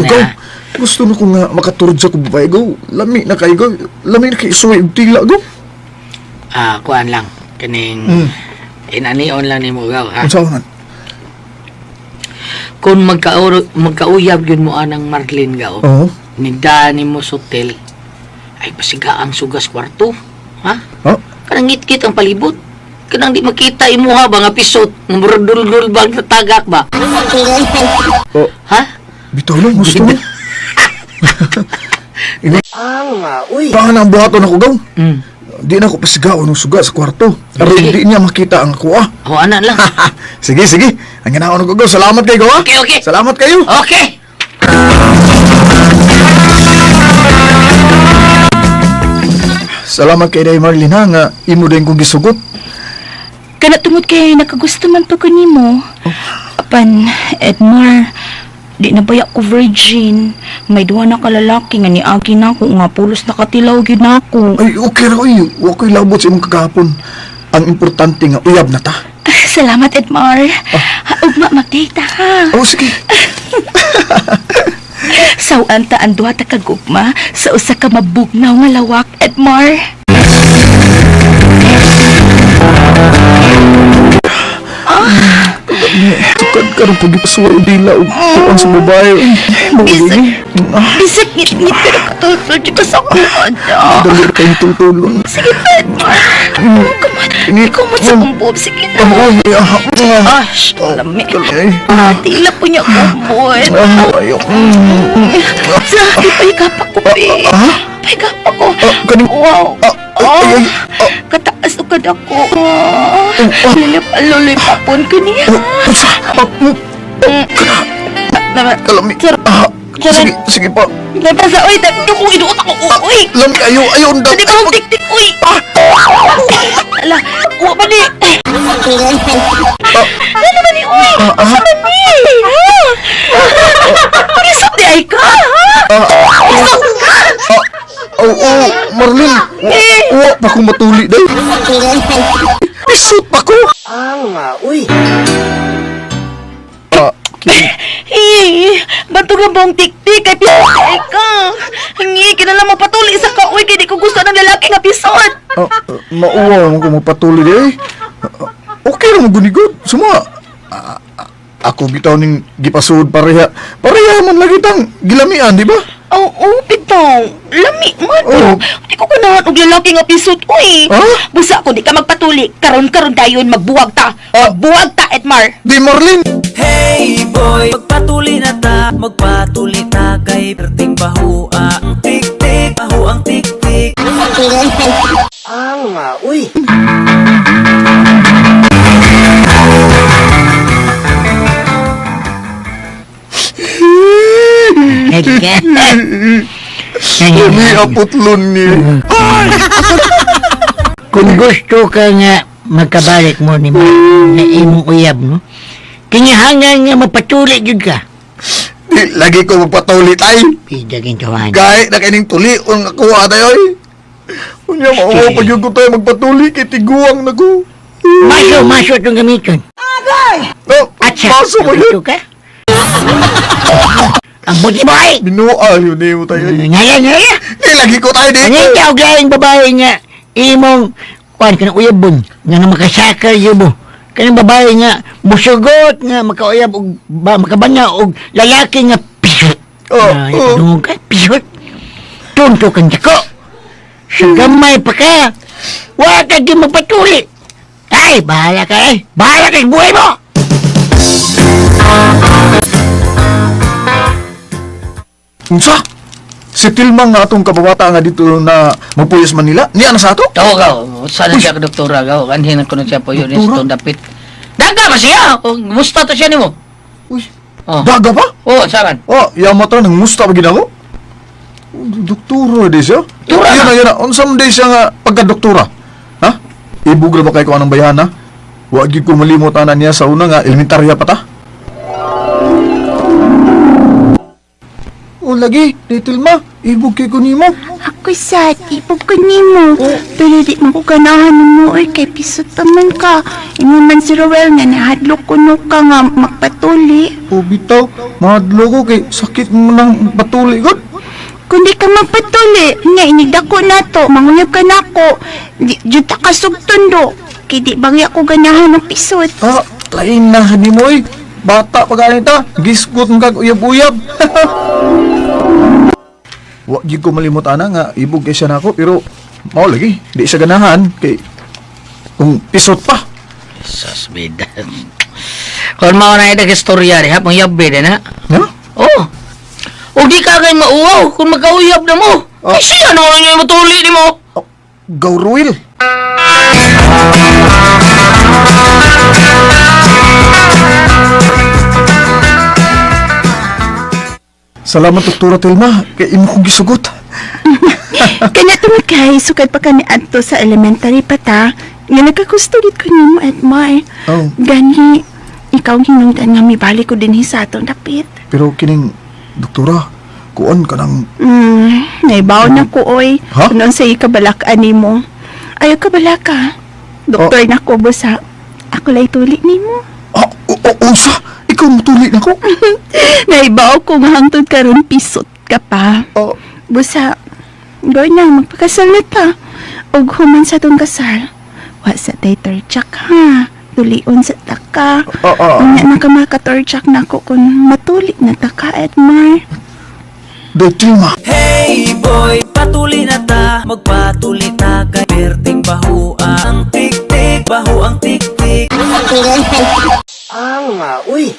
Speaker 18: gaw. Gusto na ko nga makaturjak ko babay gaw. Lami na kayo gaw. Lami na kayo suway og tila gaw.
Speaker 6: Kuan lang. Kaning inanion lang ni mo gaw, ha?
Speaker 18: Unsa man?
Speaker 6: Kung magkauyab yun mo anang Marlene gaw. Nigdaan mo sa hotel. Ay pasiga ang sugas kwarto. Ha? Kanang ngit-ngit ang palibot. Kanang di makita imo ha ba nga pisot. Murag-dul-dul bang tatagak ba? Ha?
Speaker 18: Bitaw lang, gusto mo.
Speaker 19: Nga, uy.
Speaker 18: Baka na ang buhaton ako gaw. Di na ako pasigaw ng suga sa kwarto. Aron di niya makita ang kuha.
Speaker 6: Anak lang.
Speaker 18: Sige. Ang ginaon ko gaw. Salamat kayo gaw, ha?
Speaker 6: Okay.
Speaker 18: Salamat kayo.
Speaker 6: Okay.
Speaker 18: Salamat kay Day Marlene ha, nga imo din kong gisugot.
Speaker 10: Kana tungod kay nakagusto man pa ko nimo. Apan, Edmar, di na baya ko virgin. May duwa na kalalaki nga niagi na ako nga pulos nakatilaw gyud na ako.
Speaker 18: Ay, okay ra oy. Wa ko'y labot sa imong kagahapon. Ang importante nga uyab na ta.
Speaker 10: Salamat, Edmar. Ugma mag-date ha.
Speaker 18: Sige.
Speaker 10: Sawan ta ang duha ta kagugma sa usa ka mabugnaw nga lawak, Edmar.
Speaker 18: Tukad karon pagipasuwa og dila og tuon sa babae.
Speaker 10: Bisag ngit-ngit pero katulad ka sa kuwan.
Speaker 18: Dali kayong tutulong.
Speaker 10: Sige, Edmar. Kumot sa kumbog. Sige na. Lami. Tila po niya kumbot.
Speaker 18: Ayok.
Speaker 10: Di pahigapak ko, Pi. Pahigapak ko. Wow. Kataas o kadako. Lulipapon ko niya.
Speaker 18: Kalami. Sige pa.
Speaker 10: Nabasa, uy, ko inuot ako, uy.
Speaker 18: Lami, ayaw.
Speaker 10: Hindi ba akong tik-tik, uy. Ala, uwa ba ni? Ano ba ni, uy? Asa ba ni? Isap di ay ka, ha? Isap ka.
Speaker 18: Oo, Marlin. Wa pa ko matuli day. Pisot pa ko.
Speaker 19: Uy.
Speaker 4: Bato nga bang tik-tik kay pisot ka. Hingi, kinala mo patuli sa kauwi kaya di ko gusto ng lalaki nga pisot.
Speaker 18: Mauwa mo ko mapatuli day. Okay lang mo gunigod. Suma. Ako bitaw ning gipasud pareha. Pareha man lagi tang gilamian, di ba?
Speaker 4: Oo, bitaw. Lami man. Di ko ganahan og lalaki nga pisot, uy. Busa ko di ka magpatuli. Karon-karon dayon magbuwag ta. Magbuwag ta, Edmar.
Speaker 18: Di Marlin.
Speaker 20: Hey boy, magpatuli na ta, magpatuli ta kay perting bahua ang tik-tik, bahu ang tik-tik.
Speaker 19: Uy.
Speaker 18: Kami aputlon ni.
Speaker 19: Kung gusto ka nga magkabalik mo ni na imong uyab, no? Kinyahangan nga mapatuli jud ka.
Speaker 18: Di lagi ko magpatuli tay.
Speaker 19: Pidagin kawan.
Speaker 18: Kahit na kining tuli ang nakuha tayo ay. Unya mauwa pa yun ko tayo magpatuli kay tiguang na ko.
Speaker 19: Maso itong gamiton.
Speaker 18: Agay!
Speaker 19: Atsa,
Speaker 18: maso mo yun.
Speaker 19: ka? Ang buti mo ay!
Speaker 18: Binual yun eh mo tayo.
Speaker 19: Ngaya.
Speaker 18: Di lagi ko tayo dito.
Speaker 19: Ano yung tawag laing babae nga imong kuan ka ng uyabon nga na makasakal yun mo. Kanang babae nga musugot nga makauyab og makabanya og lalaki nga pisot. Ano ka pisot? Tunto kang dako. Sa gamay pa ka. Wa ka di magpatuli. Ay, bahala ka eh. Bahala ka buhay mo.
Speaker 18: Unsa? Si Tilmang nga atong kababata nga dito na magpuyos Manila. Niya na sa ato?
Speaker 6: Oo, gaw. Sana siya ka doktora, gaw. Kanhin ko na siya po yun sa itong dapit. Daga ba siya? O, musta to siya ni mo?
Speaker 18: Uy, daga ba?
Speaker 6: Oo, saan?
Speaker 18: Yamata nang musta ba ginako? Doktora di siya?
Speaker 6: Doktora na?
Speaker 18: Yan na. Unsam di siya nga pagka-doktora? Ha? Ibug na ba kayo ko anong bayana? Wag ko malimutan niya sa una nga elementarya pa ta. O lagi, Tilma, ibog kay ko nimo.
Speaker 4: Ako sad, ibog ko nimo. Pero di mo ko ganahan mo ay kay pisot naman ka. Imo man si Rowel nga nahadlok ko no ka nga magpatuli.
Speaker 18: O bitaw, mahadlo ko kay sakit mo nang patuli god.
Speaker 4: Kundi ka magpatuli, nga inigdako na to, manguyab ka na ko. Di ta kasugton do. Kay di bangya ko ganahan ng pisot.
Speaker 18: Lain na ni mo eh. Bata pa galing ta, gisgot mo kag uyab-uyab. Wa gyud ko malimot ana nga ibog kay siya nako pero mao lagi di siya ganahan kay kung pisot pa.
Speaker 6: Sas bidan. Kung mao na ida istorya di ha, mong yabe din ha.
Speaker 18: Ha?
Speaker 6: Oo. O di ka kay mauwaw kung magkauyab na mo. Ay siya na wala niya matuli ni mo.
Speaker 18: Gawruil. Salamat, Doktora Tilma. Kaya imo kong gisugot.
Speaker 4: Kanya tumikay, sukad pa ka ni Adto sa elementary pa ta. Nga nagkakustudit ko ni mo, Edmar. Gani, ikaw hinungdan nga mibalik ko din sa atong dapit.
Speaker 18: Pero kining, Doktora, kuon ka ng...
Speaker 4: Naibaw na ko, oy.
Speaker 18: Ha?
Speaker 4: Noon sa ikabalakaan ni mo. Ayaw kabalaka. Doktor na ko, busa. Ako lay tuli ni mo.
Speaker 18: Unsa? Ikaw mutuli na ko?
Speaker 4: Naibaw ko nga hangtod karon pisot ka pa. Busa, goy na, magpakasal na ta. Og human sa tong kasal. Wa sa tay torchak ha. Tulion sa taka. Unya na ka makatorchak na ko kung matuli na taka, Edmar.
Speaker 18: Tilma.
Speaker 20: Hey boy, patuli na ta, magpatuli ta kay perting bahua ang tik-tik, bahu ang tik-tik.
Speaker 19: Uy.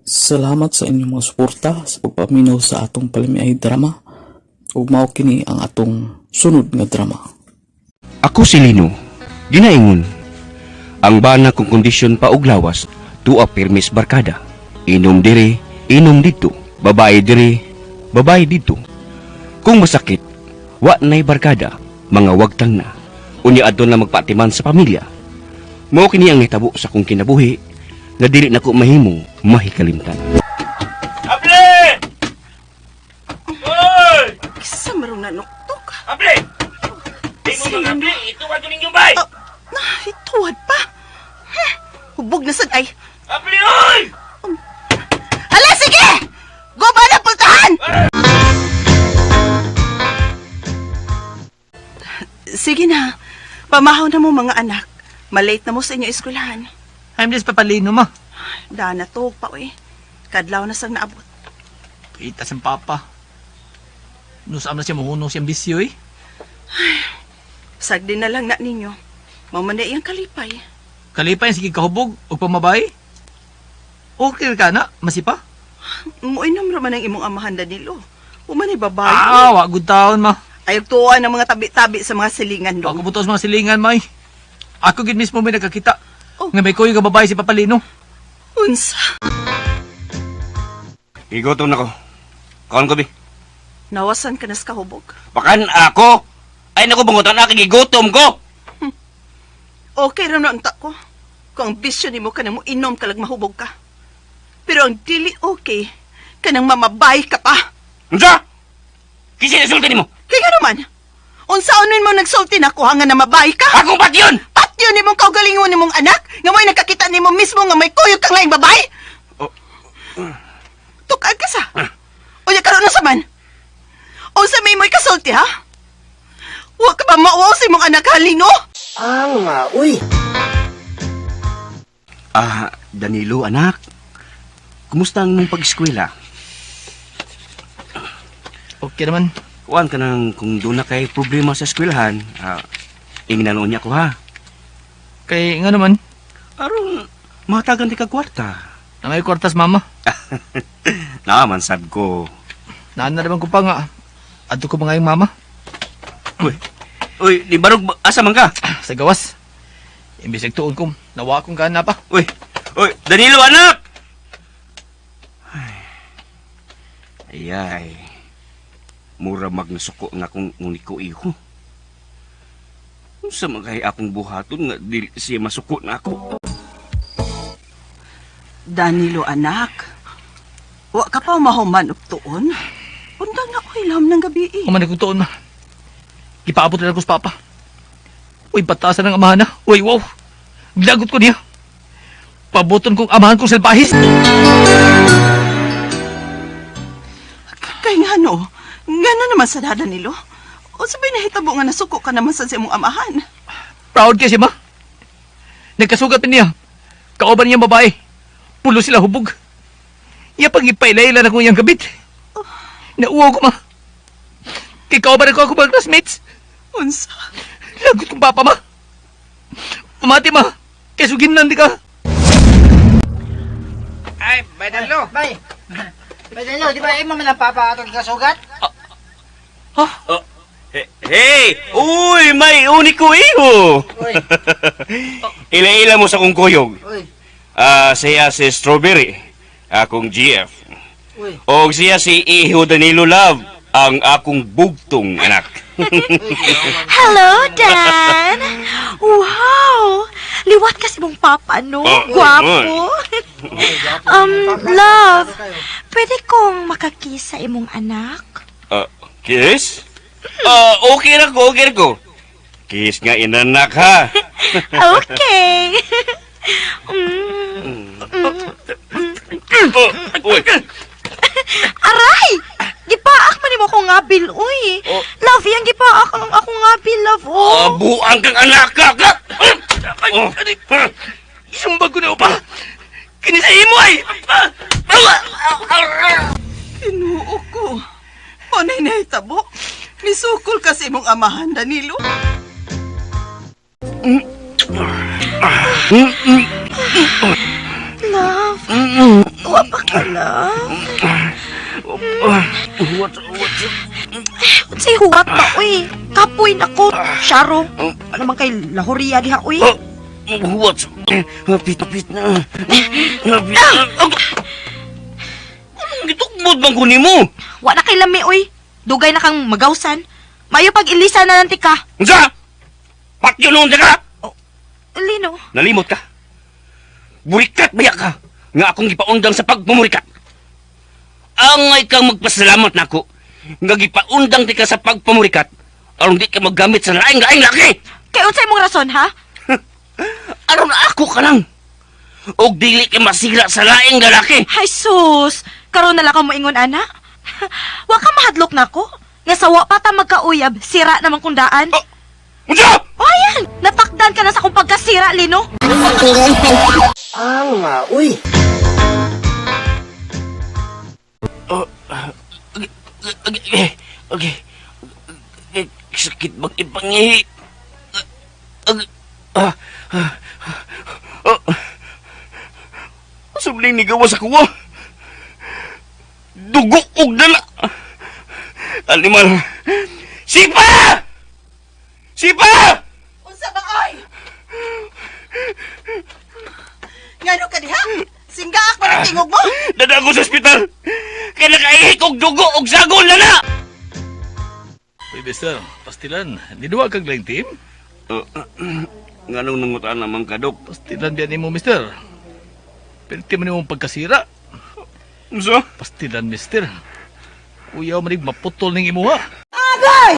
Speaker 13: Salamat sa inyong mga suporta sa pagpaminaw sa atong Palimiay drama. Ug mao kini ang atong sunod nga drama.
Speaker 7: Ako si Lino, ginaingon. Ang bana kong kondisyon pa og lawas, tuwa permis barkada. Inom diri, inom dito. Babae diri, babae dito. Kung masakit, wa na'y barkada, mga wagtang na. Unya adto na magpatiman sa pamilya. Mao kini ang nitabo sa kong kinabuhi, nga dili nako mahimong mahikalimtan.
Speaker 15: Able! Hoy!
Speaker 4: Isa
Speaker 14: Able! Di mo mga able, ito ka ninyo bay!
Speaker 4: Ituwad pa. Hubog na sad ay.
Speaker 14: Able, oy!
Speaker 4: Hala, sige! Guba na pultahan! Sige na. Pamahaw na mo mga anak. Malate na mo sa inyo eskwelahan.
Speaker 11: I'm just papalino ma.
Speaker 4: Dana to pa uy. Kadlaw na sang naabot.
Speaker 11: Kita sa papa. Nusam na siya mahunong siyang bisyo eh.
Speaker 4: Sagdi na lang na ninyo. Mamanay ang kalipay.
Speaker 11: Kalipay sige kahubog o pamabay. Okay ka na, masipa?
Speaker 4: Muinom raman ang imong amahan Danilo. Umanay babae.
Speaker 11: Wag good taon ma.
Speaker 4: Ayog tuwa ng mga tabi-tabi sa mga silingan doon.
Speaker 11: Ako butos mga silingan may. Ako gid mismo may nagkakita. Nga may kuyo ka babae si Papalino.
Speaker 4: Unsa?
Speaker 14: Igutom na ko. Kaon ko, bi.
Speaker 4: Nawasan ka na sa kahubog.
Speaker 14: Bakan ako! Ay naku, bangutan na, kagigutom ko!
Speaker 4: Okay rin na ang ko. Kung ang bisyo ni mo ka nang mo inom ka lang mahubog ka. Pero ang dili okay, ka nang mamabay ka pa.
Speaker 14: Unsa? Kisi nasulti ni mo?
Speaker 4: Kaya naman, unsaonin mo nagsulti na ko hanga na mabay ka?
Speaker 14: Akong patyon!
Speaker 4: Patyon ni mong kaugalingon ni mong anak? Nga mo'y nakakita ni mo mismo nga may kuyog ka ngayong babae? Tukad ka sa? O niya karoon na saman? O sa may mo'y kasulti ha? Huwag ka ba mauwaw sa mong anak halino?
Speaker 19: Uy!
Speaker 14: Danilo, anak. Kumusta ang mong pag-eskwela?
Speaker 11: Okay naman.
Speaker 14: Kuhaan ka nang kung doon na kay problema sa eskwelahan, ingnan niya ko ha.
Speaker 11: Kay nga naman.
Speaker 14: Aron, matagan di ka kwarta.
Speaker 11: Na may kwartas mama.
Speaker 14: Naman sab ko.
Speaker 11: Naan na naman ko pa nga. Adto ko ba ngayong mama?
Speaker 14: Uy, di barog, asa man ka?
Speaker 11: Sa gawas. Imbis nagtuon ko, nawa akong gana pa.
Speaker 14: Uy, Danilo, anak! Ay, mura magnasuko nga kung nguniko iho. Sa magay akong buhaton nga dili siya masuko na ako.
Speaker 4: Danilo, anak. Wa ka pa mahuman og tuon? Undang na ko ilham ng gabi eh.
Speaker 11: Human akong tuon ma. Ipaabot na ako sa papa. Uy, batasan ng amahan na. Uy, wow. Bilagot ko niya. Pabuton kong amahan kong salbahis.
Speaker 4: Kay nga no, nga na naman sa dada nilo. O sabay nahitabo nga nasuko ka naman sa imong amahan.
Speaker 11: Proud kasi ma. Nagkasugat niya. Kauban niya babae. Pulo sila hubog. Iya pag ipailayla na kong iyang kabit. Nauwaw ko ma. Kay kauban ako mga classmates.
Speaker 4: Unsa?
Speaker 11: Lagot kong papa ma. Pamati ma. Kaya sugin di ka.
Speaker 19: Ay, Baydalo! Baydalo, di ba imo man ang papa atong kasugat?
Speaker 14: Hey! Uy, may uni ko iho! Ila-ila mo sa kong kuyog. Siya si Strawberry, akong GF. O siya si Iho Danilo Love, ang akong bugtong anak.
Speaker 3: Hello, Dan! Wow! Liwat kasi mong papa, no? Gwapo! Love, pwede kong makakisa imong anak?
Speaker 14: Kiss? Okay na ko. Kiss nga inanak, ha?
Speaker 3: Okay! Aray! Gipaak man mo akong ngabil, uy! Love, yan gipaak ang akong ngabil, love, oh!
Speaker 14: Buang kang anak ka!
Speaker 11: Isang bago na pa! Kinisahin mo ay!
Speaker 4: Kinuo ko. Panay nahitabo. Misukol kasi mong amahan, Danilo.
Speaker 3: Love, wapa ka, love. Say huwat pa, uy. Kapoy na ko. Sharo. Ano man kay lahuriya diha, uy.
Speaker 14: Huwat. Hapit na. Anong gitukbod bang kunin mo?
Speaker 3: Wa na kay lami, uy. Dugay na kang magawsan. Mayo pag ilisa na nanti ka.
Speaker 14: Unsa? Patyo noon ka?
Speaker 3: Lino.
Speaker 14: Nalimot ka. Burikat baya ka. Nga akong gipaundang sa pagpumurikat. Angay kang magpasalamat na ako. Nga gipaundang ti ka sa pagpumurikat. aron di ka maggamit sa laing-laing laki.
Speaker 10: Kay unsay mong rason, ha?
Speaker 14: Aron ako ka lang. Og dili ka masira sa laing lalaki.
Speaker 10: Ay, sus! Karon na lang ka moingon, ana? Wa ka mahadlok na ko. Nga sawa pa ta magkauyab, sira naman kung daan.
Speaker 14: Unsa?
Speaker 10: O, ayan! Natakdan ka na sa kong pagkasira, Lino.
Speaker 19: Uy!
Speaker 14: Okay. Sakit mag-ipangihi. Subling ni gawa sa kuwa. Dugo og dala. Animal. Sipa! Sipa!
Speaker 4: Unsa ba oy? Ngano ka diha? Singgaak pa ng tingog mo?
Speaker 14: Dada ako sa ospital. Kaya nakaihik og dugo og sagol na na.
Speaker 11: Uy, mister, pastilan. Diduwa kang laing team?
Speaker 14: Nganong nangutaan naman ka, Dok?
Speaker 11: Pastilan biyan mo, mister. Perti man yung pagkasira.
Speaker 14: So?
Speaker 11: Pastilan, mister. Uyaw manig maputol ning imuha.
Speaker 19: Agay!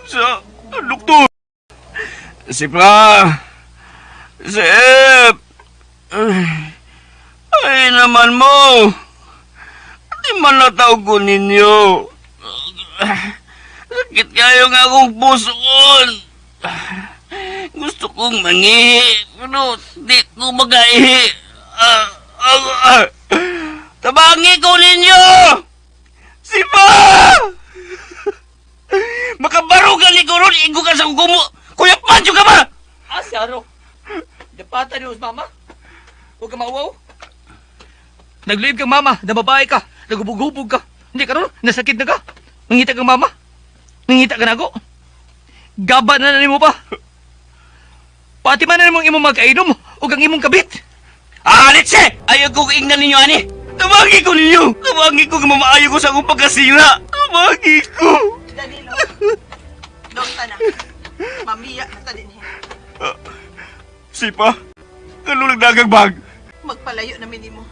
Speaker 14: Sa doktor. Sipra. Sip. Ay naman mo. Di man natawag ko ninyo. Sakit kayo nga akong pusoon. Gusto kong mangihi, pero di ko mag-aihi. Tabangi ko ninyo! Sipa! Makabarugan ni Koron, igo ka sa kukumo. Kuya Pancho ka ba?
Speaker 15: Si Aro. Dapata ni mama. Huwag ka mauwaw.
Speaker 11: Nagliib kang mama, na babae ka, nagubog-hubog ka. Hindi ka ron, nasakit na ka. Nangita kang mama. Nangita ka na ako. Gaba na mo pa. Pati man na mong imong magkainom o ang imong kabit.
Speaker 14: Alitse! Ayaw ko kaingnan ninyo, ani. Tabangi ko ninyo. Tabangi ko kung mamaayo ko sa akong pagkasira. Tabangi ko.
Speaker 4: Danilo. Dokta na. Mamiya na ta din.
Speaker 14: Sipa, kanulag dagang bag.
Speaker 4: Magpalayo na minimo.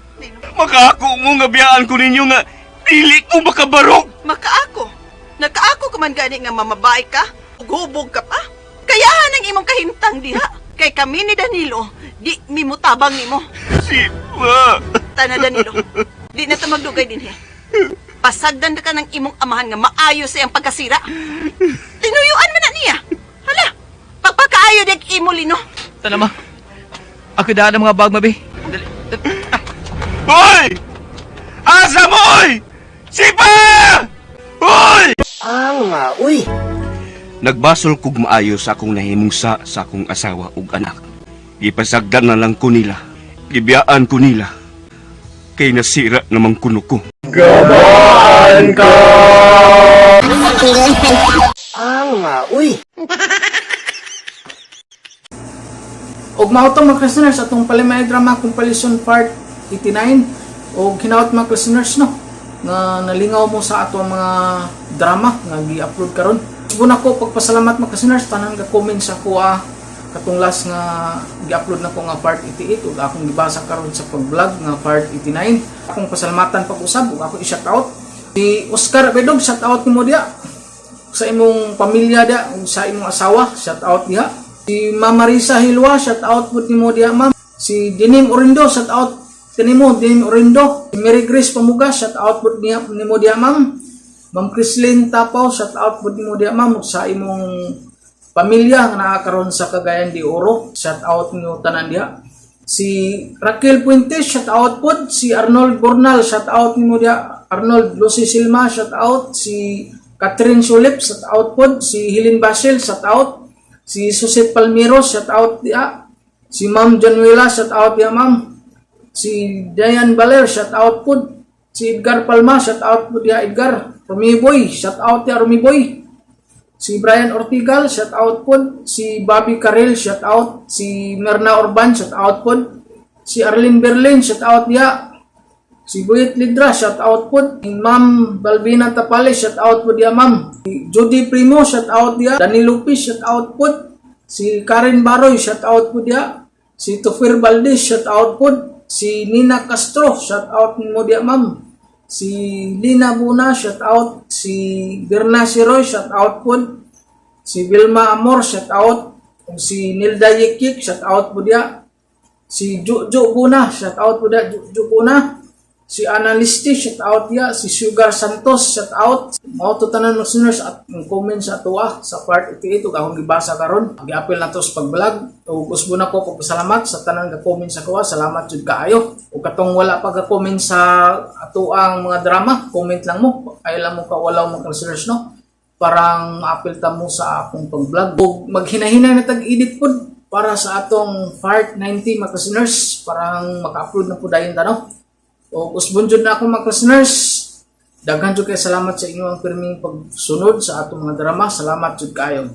Speaker 14: Makaako mo nga biyaan ko ninyo nga dili ko makabarok.
Speaker 4: Makaako? Nakaako ka man gani nga mamabay ka? Hubog ka pa? Kayahan ang imong kahintang diha. Kay kami ni Danilo, di mimutabang nimo.
Speaker 14: Sipa!
Speaker 4: Tana Danilo, di na ta magdugay din he. Pasagdan na ka ng imong amahan nga maayo sa iyang pagkasira. Tinuyuan man na niya. Hala, pagpakaayo di imo Lino.
Speaker 11: Tana ma, ako daan ang mga bag mabi.
Speaker 14: Hoy! Asa mo, oy! Sipa! Hoy!
Speaker 19: Uy!
Speaker 14: Nagbasol kog maayo sa akong nahimungsa sa akong asawa ug anak. Gipasagdan na lang ko nila. Gibiyaan ko nila. Kay nasira namang kuno ko.
Speaker 19: Gabaan ka! Uy!
Speaker 2: Og mautong mga listeners atong Palimay Drama Compilation Part 89 og hinaut mga listeners no nga nalingaw mo sa ato mga drama nga gi-upload karon. Una ko pagpasalamat mga listeners tanan ka comment sa kuha katong last nga gi-upload na ko nga Part 88 ug akong gibasa karon sa pag-vlog nga Part 89. Akong pasalamatan pag-usab ug ako i-shout out si Oscar Bedog, shout out nimo diha sa imong pamilya diha ug sa imong asawa, shout out diha. Si Mama Marisa Hilwa, shout out po nimo diha ma'am. Si Dinim Orindo, shout out kanimo Dinim Orindo. Si Mary Grace Pamuga, shout out po nimo diha ma'am. Ma'am Chrislyn Tapaw, shout out po nimo diha ma'am sa imong pamilya nga nakakaroon sa Cagayan de Oro. Shout out niyo tanan diha. Si Raquel Puentes, shout out po. Si Arnold Bornal, shout out nimo diha. Arnold Lucy Silma, shout out. Si Catherine Sulip, shout out po. Si Helen Basel, shout out. Si Susit Palmiro, shout out diha. Si Ma'am Januela, shout out diha ma'am. Si Diane Baler, shout out po. Si Edgar Palma, shout out po diha Edgar. Romy Boy, shout out diha Romy Boy. Si Brian Ortigal, shout out po. Si Bobby Carril, shout out. Si Merna Orban, shout out po. Si Arlene Berlin, shout out diha. Si Buyet Lidra, shout out po. Si Ma'am Balbina Tapale, shout out po diha ma'am. Si Judy Primo, shout out diha. Danny Lupis, shout out po. Si Karen Baroy, shout out po diha. Si Tofir Valdez, shout out po. Si Nina Castro, shout out mo diha ma'am. Si Lina Buna, shout out. Si Birna Siroy, shout out po. Si Vilma Amor, shout out. Si Nilda Yekik, shout out po dia. Si Juju Buna, shout out po dia. Juju Buna. Si Analisti, shout out dia. Si Sugar Santos, shout out. Mao to tanan ng listeners at comment sa tuwa sa part 88 ug akong gibasa karon. Gi-apil na to sa pag-vlog. Ug usbo na ko pagpasalamat sa tanan nga comment sa kuha. Salamat jud kaayo. Ug katong wala pa ka comment sa atuang mga drama, comment lang mo. Ay lang mo ka walaw mga listeners no. Parang ma-apil ta mo sa akong pag-vlog. Ug maghinahinay na tag-edit pod para sa atong part 90 mga listeners. Parang maka-upload na po dayon ta no. O usbon jud na ako mga listeners. Daghan jud kay salamat sa inyong pirming pagsunod sa atong mga drama. Salamat jud kayo.